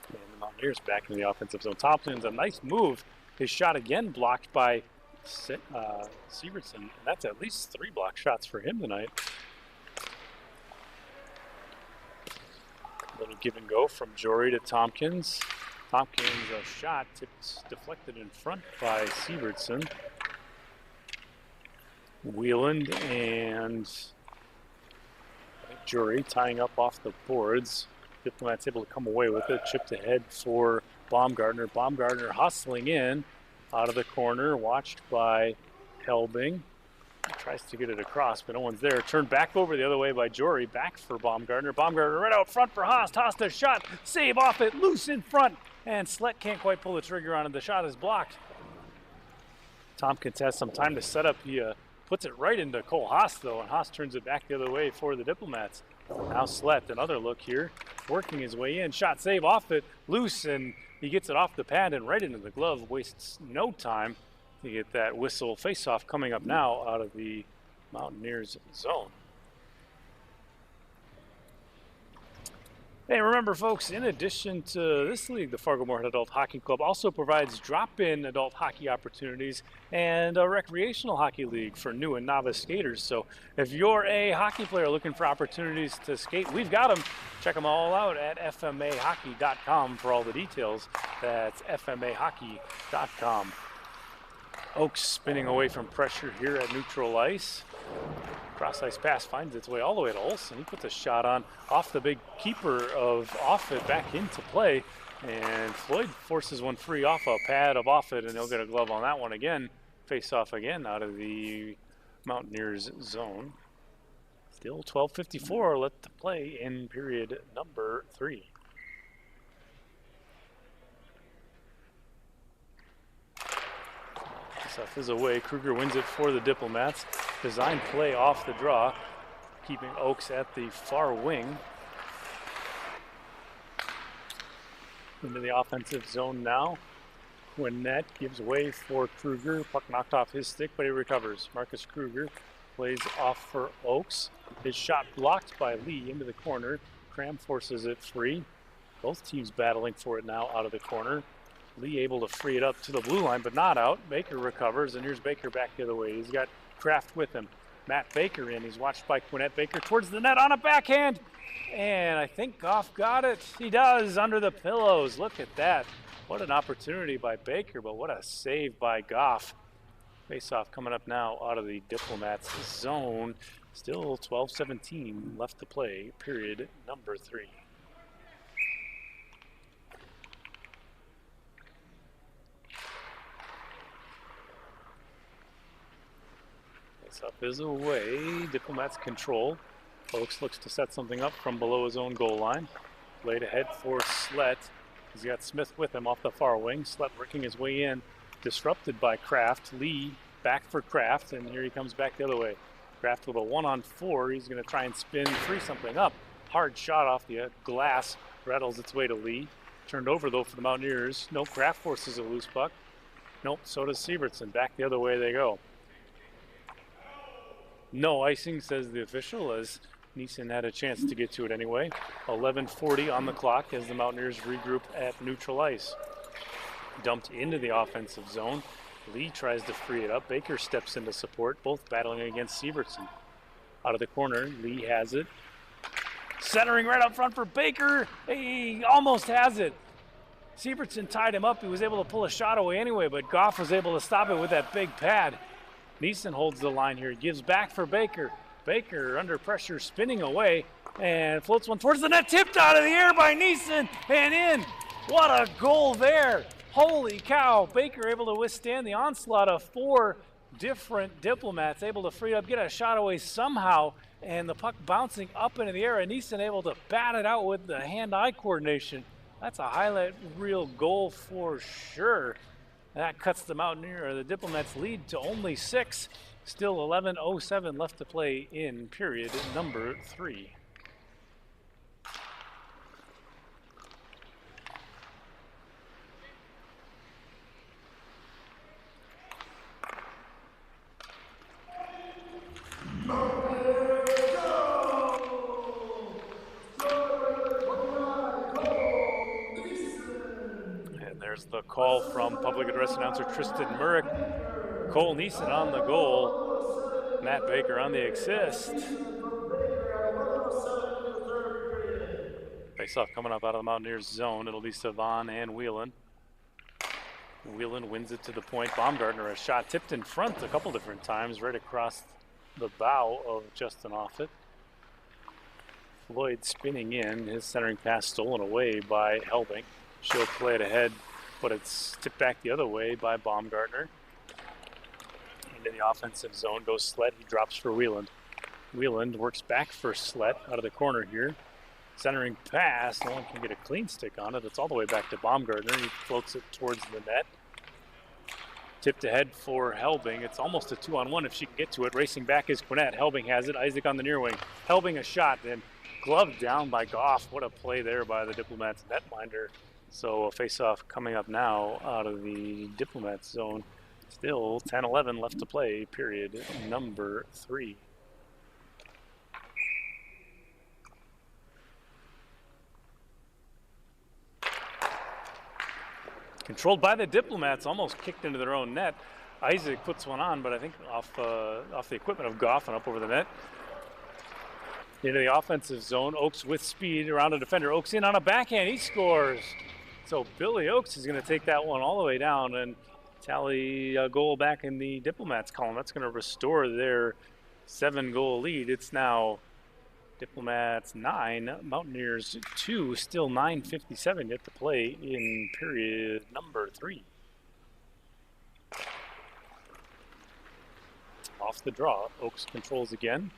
And the Mountaineers back in the offensive zone. Tompkins, a nice move. His shot again blocked by Sievertson. And that's at least 3 block shots for him tonight. A little give and go from Jory to Tompkins. Tompkins, a shot tipped, deflected in front by Sievertson. Wieland and Jory tying up off the boards. Diplomats able to come away with it. Chipped ahead for Baumgartner. Baumgartner hustling in out of the corner, watched by Helbing. Tries to get it across, but no one's there. Turned back over the other way by Jory. Back for Baumgartner. Baumgartner right out front for Haas. Haas the shot. Save off it. Loose in front. And Slett can't quite pull the trigger on it. The shot is blocked. Tompkins has some time to set up. He puts it right into Cole Haas, though, and Haas turns it back the other way for the Diplomats. Now Slett, another look here, working his way in. Shot save off it. Loose, and he gets it off the pad and right into the glove. Wastes no time to get that whistle. Face-off coming up now out of the Mountaineers zone. Hey, remember, folks, in addition to this league, the Fargo-Moorhead Adult Hockey Club also provides drop-in adult hockey opportunities and a recreational hockey league for new and novice skaters. So if you're a hockey player looking for opportunities to skate, we've got them. Check them all out at fmahockey.com for all the details. That's fmahockey.com. Oaks spinning away from pressure here at neutral ice. Cross ice pass finds its way all the way to Olsen. He puts a shot on off the big keeper of Offit back into play. And Floyd forces one free off a pad of Offit, and he'll get a glove on that one again. Face off again out of the Mountaineers zone. Still 12:54 left to play in period number 3. Stuff is away. Kruger wins it for the Diplomats. Design play off the draw, keeping Oaks at the far wing. Into the offensive zone now. Gwinnett gives way for Kruger. Puck knocked off his stick, but he recovers. Marcus Kruger plays off for Oaks. His shot blocked by Lee into the corner. Cram forces it free. Both teams battling for it now out of the corner. Lee able to free it up to the blue line, but not out. Baker recovers, and here's Baker back the other way. He's got Kraft with him. Matt Baker in. He's watched by Gwinnett. Baker towards the net on a backhand. And I think Goff got it. He does, under the pillows. Look at that. What an opportunity by Baker, but what a save by Goff. Face-off coming up now out of the Diplomats zone. Still 12:17 left to play, period number 3. Up is away. Diplomats control. Oaks looks to set something up from below his own goal line. Played ahead for Slett. He's got Smith with him off the far wing. Slett working his way in. Disrupted by Kraft. Lee back for Kraft, and here he comes back the other way. Kraft with a 1-on-4. He's going to try and spin, free something up. Hard shot off the glass. Rattles its way to Lee. Turned over, though, for the Mountaineers. No, Kraft forces a loose puck. Nope, so does Sievertson. Back the other way they go. No icing, says the official, as Neeson had a chance to get to it anyway. 11:40 on the clock as the Mountaineers regroup at neutral ice. Dumped into the offensive zone. Lee tries to free it up. Baker steps into support, both battling against Sievertson. Out of the corner, Lee has it. Centering right up front for Baker. He almost has it. Sievertson tied him up. He was able to pull a shot away anyway, but Goff was able to stop it with that big pad. Neeson holds the line here. Gives back for Baker. Baker under pressure, spinning away, and floats one towards the net. Tipped out of the air by Neeson, and in. What a goal there! Holy cow! Baker able to withstand the onslaught of 4 different Diplomats, able to free up, get a shot away somehow, and the puck bouncing up into the air, and Neeson able to bat it out with the hand-eye coordination. That's a highlight reel goal for sure. That cuts the the Diplomats lead to only 6. Still 11:07 left to play in period number 3. There's the call from public address announcer Tristan Murrick. Cole Neeson on the goal. Matt Baker on the assist. Face-off coming up out of the Mountaineers zone. It'll be Savan and Whelan. Whelan wins it to the point. Baumgartner, a shot tipped in front a couple different times, right across the bow of Justin Offit. Floyd spinning in, his centering pass stolen away by Helbing. She'll play it ahead, but it's tipped back the other way by Baumgartner. Into the offensive zone goes Slett. He drops for Wheeland. Wheeland works back for Slett out of the corner here. Centering pass. No one can get a clean stick on it. It's all the way back to Baumgartner. He floats it towards the net. Tipped ahead for Helbing. It's almost a 2-on-1 if she can get to it. Racing back is Quinnett. Helbing has it. Isaac on the near wing. Helbing a shot. Then gloved down by Goff. What a play there by the Diplomats netminder. So a face-off coming up now out of the Diplomats zone. Still 10-11 left to play, period number 3. Controlled by the Diplomats, almost kicked into their own net. Isaac puts one on, but I think off the equipment of Goff and up over the net. Into the offensive zone, Oakes with speed around a defender. Oakes in on a backhand, he scores. So Billy Oakes is going to take that one all the way down and tally a goal back in the Diplomats column. That's going to restore their 7-goal lead. It's now Diplomats 9, Mountaineers 2, still 9:57 yet to play in period number 3. Off the draw, Oakes controls again.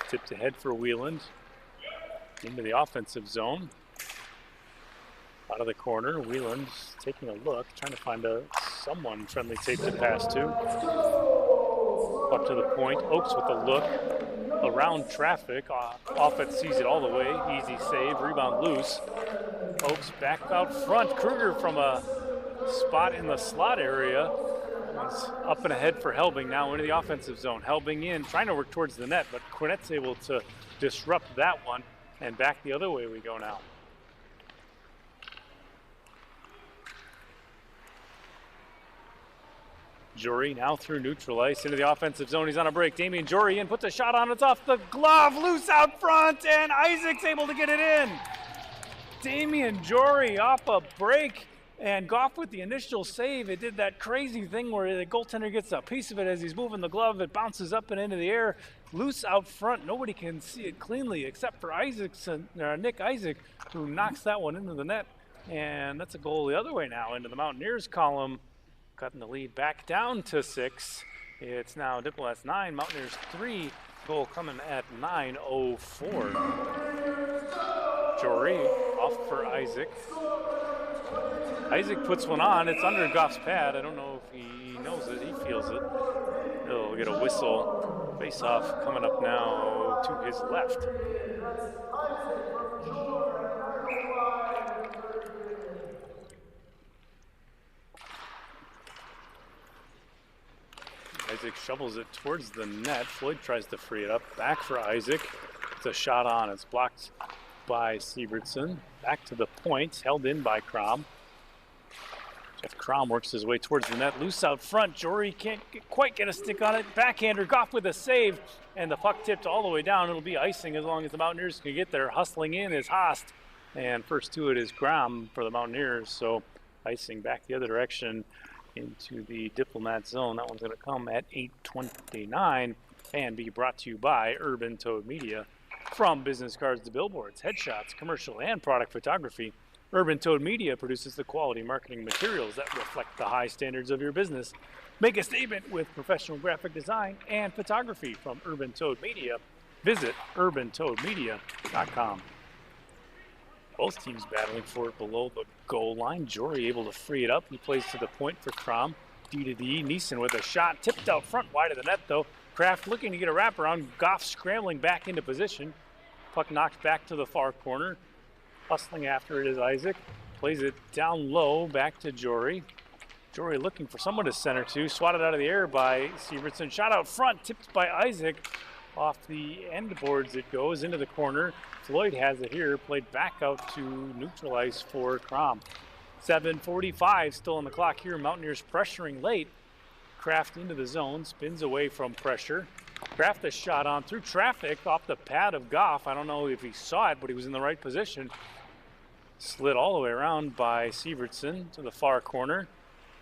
Tipped ahead for Wheeland. Into the offensive zone. Out of the corner, Wheeland's taking a look, trying to find someone friendly safe to pass to. Up to the point, Oakes with a look. Around traffic, Offit sees it all the way. Easy save, rebound loose. Oakes back out front. Kruger from a spot in the slot area. One's up and ahead for Helbing now into the offensive zone. Helbing in, trying to work towards the net, but Quinnett's able to disrupt that one. And back the other way we go now. Jory now through neutral ice into the offensive zone. He's on a break. Damian Jory in, puts a shot on. It's off the glove, loose out front, and Isaac's able to get it in. Damian Jory off a break, and Goff with the initial save. It did that crazy thing where the goaltender gets a piece of it as he's moving the glove. It bounces up and into the air, loose out front. Nobody can see it cleanly except for Nick Isaac, who knocks that one into the net. And that's a goal the other way now into the Mountaineers column. Cutting the lead back down to 6. It's now Diplomats 9, Mountaineers 3. Goal coming at 9:04. Jory off for Isaac. Isaac puts one on. It's under Goff's pad. I don't know if he knows it. He feels it. He'll get a whistle. Face-off coming up now to his left. Isaac shovels it towards the net. Floyd tries to free it up. Back for Isaac. It's a shot on. It's blocked by Siebertson. Back to the point. Held in by Crom. Jeff Crom works his way towards the net. Loose out front. Jory can't quite get a stick on it. Backhander. Goff with a save. And the puck tipped all the way down. It'll be icing as long as the Mountaineers can get there. Hustling in is Haast. And first to it is Crom for the Mountaineers. So icing back the other direction into the Diplomat zone. That one's going to come at 8:29 and be brought to you by Urban Toad Media. From business cards to billboards, headshots, commercial and product photography, Urban Toad Media produces the quality marketing materials that reflect the high standards of your business. Make a statement with professional graphic design and photography from Urban Toad Media. Visit urbantoadmedia.com. Both teams battling for it below the goal line. Jory able to free it up. He plays to the point for Crom. D to D. Neeson with a shot. Tipped out front wide of the net, though. Kraft looking to get a wraparound. Goff scrambling back into position. Puck knocked back to the far corner. Hustling after it is Isaac. Plays it down low back to Jory. Jory looking for someone to center to. Swatted out of the air by Sievertson. Shot out front. Tipped by Isaac. Off the end boards it goes into the corner. Floyd has it here. Played back out to neutralize for Crom. 7:45 still on the clock here. Mountaineers pressuring late. Kraft into the zone. Spins away from pressure. Kraft a shot on through traffic off the pad of Goff. I don't know if he saw it, but he was in the right position. Slid all the way around by Sievertson to the far corner.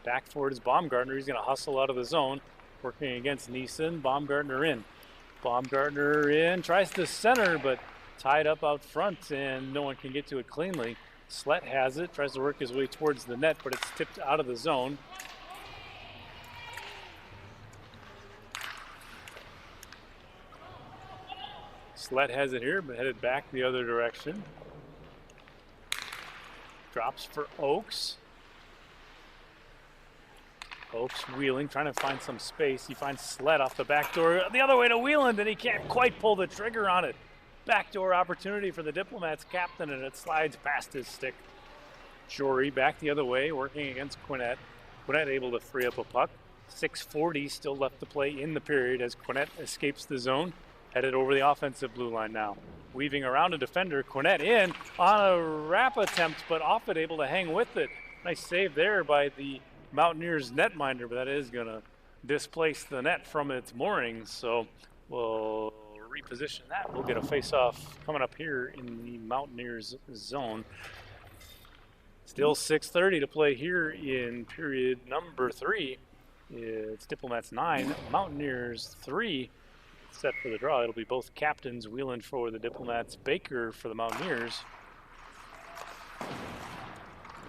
Back forward is Baumgartner. He's going to hustle out of the zone. Working against Neeson. Baumgartner in. Baumgartner in. Tries to center, but tied up out front, and no one can get to it cleanly. Slett has it. Tries to work his way towards the net, but it's tipped out of the zone. Slett has it here, but headed back the other direction. Drops for Oakes. Oakes wheeling, trying to find some space. He finds Slett off the back door the other way to Wheeland, and he can't quite pull the trigger on it. Backdoor opportunity for the Diplomats captain, and it slides past his stick. Jory back the other way, working against Quinnett. Quinnett able to free up a puck. 6:40 still left to play in the period as Quinnett escapes the zone. Headed over the offensive blue line now. Weaving around a defender, Quinnett in on a wrap attempt, but Offit able to hang with it. Nice save there by the Mountaineers netminder, but that is going to displace the net from its moorings, so we'll reposition that. We'll get a face-off coming up here in the Mountaineers zone. Still 6:30 to play here in period number 3. It's Diplomats 9, Mountaineers 3. Set for the draw. It'll be both captains. Wheeland for the Diplomats, Baker for the Mountaineers.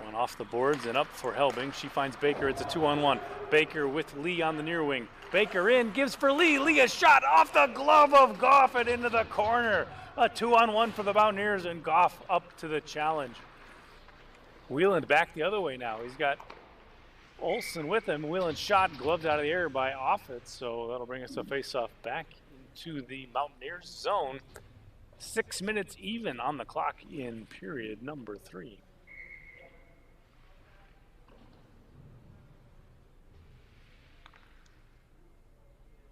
One off the boards and up for Helbing. She finds Baker. It's a 2-on-1. Baker with Lee on the near wing. Baker in, gives for Lee. Lee a shot off the glove of Goff and into the corner. A 2-on-1 for the Mountaineers, and Goff up to the challenge. Wheeland back the other way now. He's got Olsen with him. Wheeland shot gloved out of the air by Offit, so that'll bring us a face-off back to the Mountaineers zone. 6 minutes even on the clock in period number 3.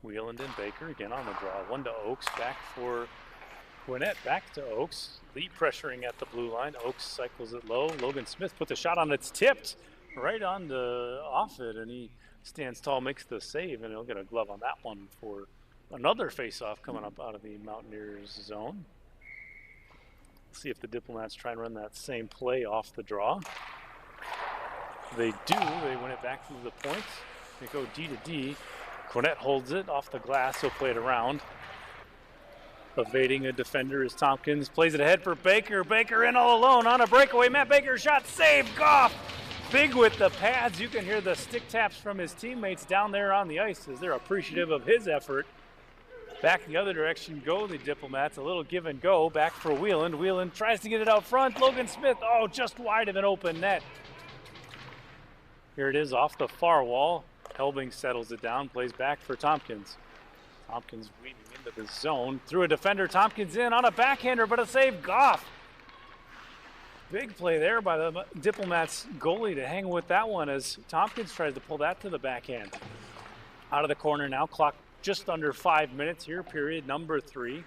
Wheeland and Baker again on the draw. One to Oakes, back for Quinnett, back to Oakes. Lee pressuring at the blue line. Oakes cycles it low. Logan Smith puts a shot on. It's tipped right on to Offit, and he stands tall, makes the save, and he'll get a glove on that one for another face-off coming up out of the Mountaineers zone. See if the Diplomats try and run that same play off the draw. They do. They win it back to the point. They go D to D. Quinnett holds it off the glass. He'll play it around. Evading a defender is Tompkins. Plays it ahead for Baker. Baker in all alone on a breakaway. Matt Baker shot. Save. Goff. Big with the pads. You can hear the stick taps from his teammates down there on the ice as they're appreciative of his effort. Back the other direction go the Diplomats. A little give and go. Back for Wheeland. Wheeland tries to get it out front. Logan Smith, oh, just wide of an open net. Here it is off the far wall. Helbing settles it down. Plays back for Tompkins. Tompkins weaving into the zone. Through a defender. Tompkins in on a backhander, but a save. Goff. Big play there by the Diplomats goalie to hang with that one as Tompkins tries to pull that to the backhand. Out of the corner now. Clock just under 5 minutes here, period number 3.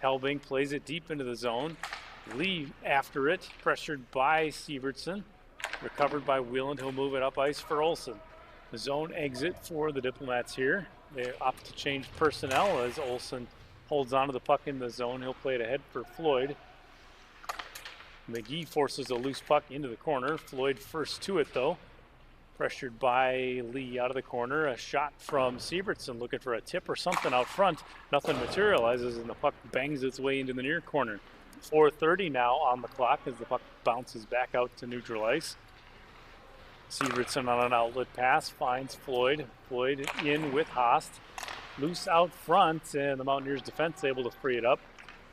Helbing plays it deep into the zone. Lee after it, pressured by Sievertson. Recovered by Wheeland. He'll move it up ice for Olsen. The zone exit for the Diplomats here. They opt to change personnel as Olsen holds onto the puck in the zone. He'll play it ahead for Floyd. McGee forces a loose puck into the corner. Floyd first to it though. Pressured by Lee out of the corner. A shot from Sievertson looking for a tip or something out front. Nothing materializes and the puck bangs its way into the near corner. 4:30 now on the clock as the puck bounces back out to neutral ice. Sievertson on an outlet pass finds Floyd. Floyd in with Haast. Loose out front, and the Mountaineers defense able to free it up.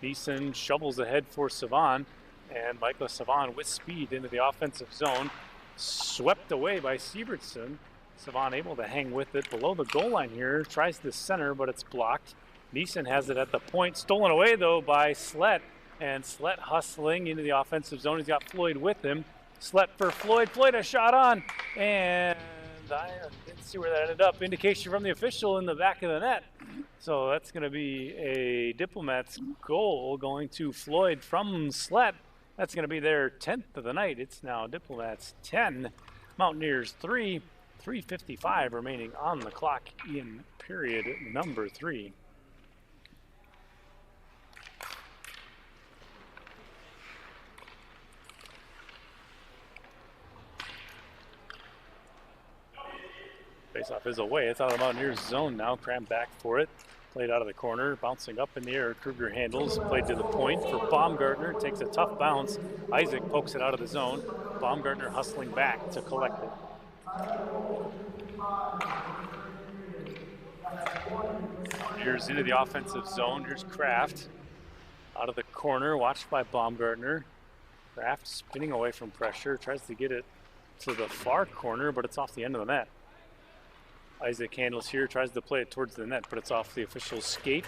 Neeson shovels ahead for Savon, and Michael Savon with speed into the offensive zone. Swept away by Sievertson. Savon able to hang with it below the goal line here. Tries the center, but it's blocked. Neeson has it at the point. Stolen away, though, by Slett. And Slett hustling into the offensive zone. He's got Floyd with him. Slett for Floyd. Floyd a shot on. And I didn't see where that ended up. Indication from the official in the back of the net. So that's going to be a Diplomats goal going to Floyd from Slett. That's going to be their 10th of the night. It's now Diplomats 10, Mountaineers 3, 3:55 remaining on the clock in period number 3. Faceoff is away. It's out of the Mountaineers zone now. Crammed back for it. Played out of the corner. Bouncing up in the air. Kruger handles. Played to the point for Baumgartner. Takes a tough bounce. Isaac pokes it out of the zone. Baumgartner hustling back to collect it. Mountaineers into the offensive zone. Here's Kraft. Out of the corner. Watched by Baumgartner. Kraft spinning away from pressure. Tries to get it to the far corner, but it's off the end of the net. Isaac handles here, tries to play it towards the net, but it's off the official's skate.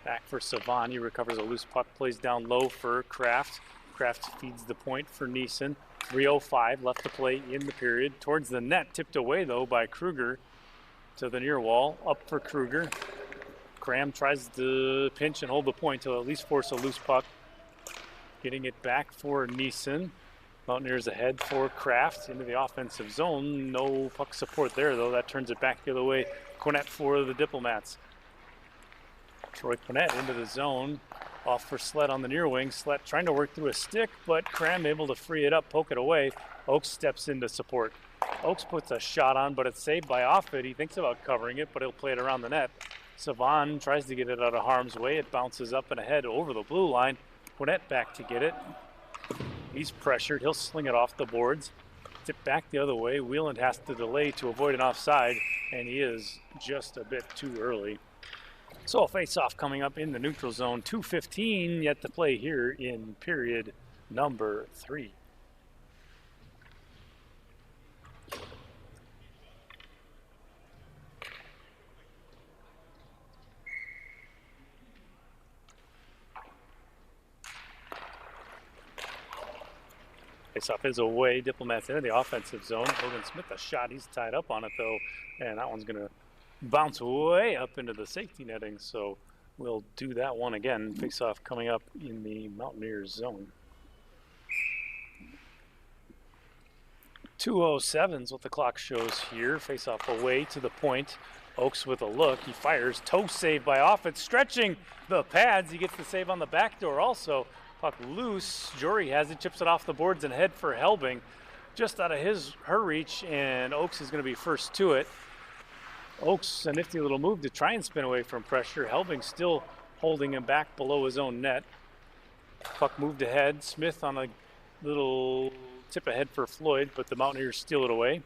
Back for Savon, he recovers a loose puck, plays down low for Kraft. Kraft feeds the point for Neeson. 3:05 left to play in the period. Towards the net, tipped away though by Kruger to the near wall. Up for Kruger. Cram tries to pinch and hold the point to at least force a loose puck. Getting it back for Neeson. Mountaineers ahead for Kraft into the offensive zone. No puck support there, though. That turns it back the other way. Cornett for the Diplomats. Troy Cornett into the zone. Off for Slett on the near wing. Slett trying to work through a stick, but Cram able to free it up, poke it away. Oakes steps in to support. Oakes puts a shot on, but it's saved by Offit. He thinks about covering it, but he'll play it around the net. Savon tries to get it out of harm's way. It bounces up and ahead over the blue line. Cornett back to get it. He's pressured. He'll sling it off the boards. Tip back the other way. Wheeland has to delay to avoid an offside, and he is just a bit too early. So a face-off coming up in the neutral zone. 2:15 yet to play here in period number 3. Faceoff is away. Diplomats into the offensive zone. Logan Smith a shot. He's tied up on it though, and that one's going to bounce way up into the safety netting. So we'll do that one again. Faceoff coming up in the Mountaineers zone. 2:07 is what the clock shows here. Faceoff away to the point. Oakes with a look. He fires. Toe save by Offit. Stretching the pads. He gets the save on the back door also. Puck loose. Jory has it, chips it off the boards and head for Helbing. Just out of her reach, and Oakes is going to be first to it. Oakes, a nifty little move to try and spin away from pressure. Helbing still holding him back below his own net. Puck moved ahead. Smith on a little tip ahead for Floyd, but the Mountaineers steal it away.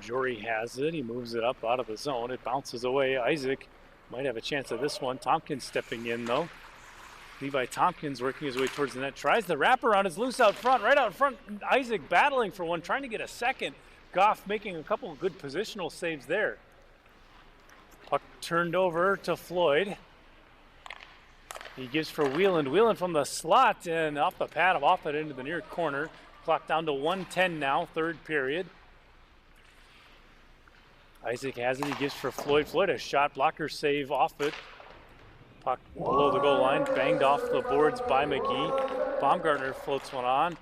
Jory has it. He moves it up out of the zone. It bounces away. Isaac might have a chance of this one. Tompkins stepping in, though. Levi Tompkins working his way towards the net. Tries the wraparound. It's loose out front. Right out front. Isaac battling for one. Trying to get a second. Goff making a couple of good positional saves there. Puck turned over to Floyd. He gives for Wheeland. Wheeland from the slot and off the pad of Offit into the near corner. Clock down to 1:10 now, third period. Isaac has it. He gives for Floyd. Floyd a shot. Blocker save Offit. Puck below the goal line, banged off the boards by McGee. Baumgartner floats one on.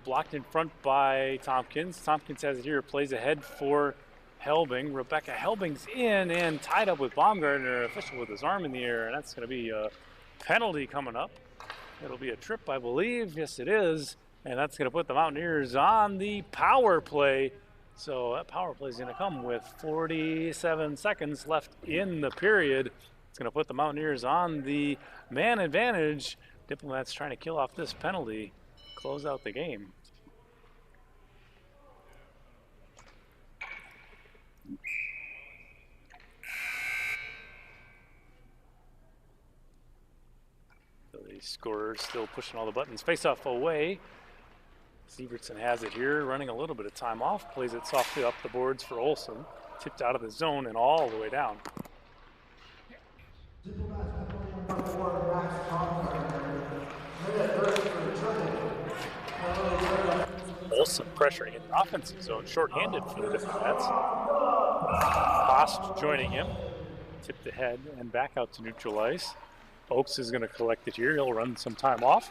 Blocked in front by Tompkins. Tompkins has it here, plays ahead for Helbing. Rebecca Helbing's in and tied up with Baumgartner, official with his arm in the air, and that's going to be a penalty coming up. It'll be a trip, I believe. Yes, it is. And that's going to put the Mountaineers on the power play. So that power play is going to come with 47 seconds left in the period. It's going to put the Mountaineers on the man advantage. Diplomats trying to kill off this penalty, close out the game. So the scorer still pushing all the buttons. Face off away. Sievertson has it here, running a little bit of time off, plays it softly up the boards for Olsen. Tipped out of the zone and all the way down. Olsen pressuring in the offensive zone, shorthanded for the Diplomats. Post joining him. Tipped ahead and back out to neutral ice. Oakes is going to collect it here. He'll run some time off.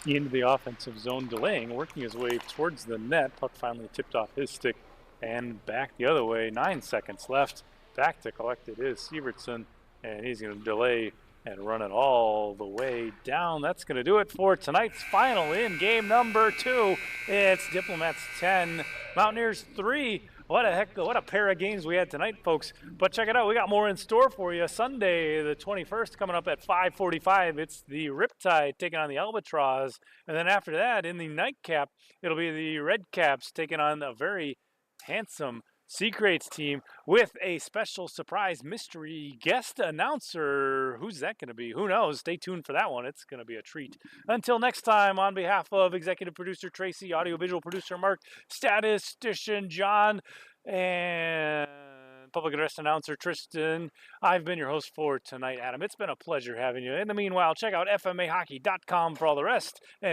Into the offensive zone, delaying, working his way towards the net. Puck finally tipped off his stick and back the other way. 9 seconds left. Back to collect it is Sievertson, and he's going to delay and run it all the way down. That's going to do it for tonight's final in game number 2. It's Diplomats 10, Mountaineers 3. What a pair of games we had tonight, folks. But check it out, we got more in store for you. Sunday, the 21st, coming up at 5:45. It's the Riptide taking on the Albatross. And then after that, in the nightcap, it'll be the Redcaps taking on a very handsome Secrets team with a special surprise mystery guest announcer. Who's that going to be? Who knows? Stay tuned for that one. It's going to be a treat. Until next time, on behalf of executive producer Tracy, audiovisual producer Mark, statistician John, and public address announcer Tristan, I've been your host for tonight, Adam. It's been a pleasure having you. In the meanwhile, check out FMAhockey.com for all the rest. And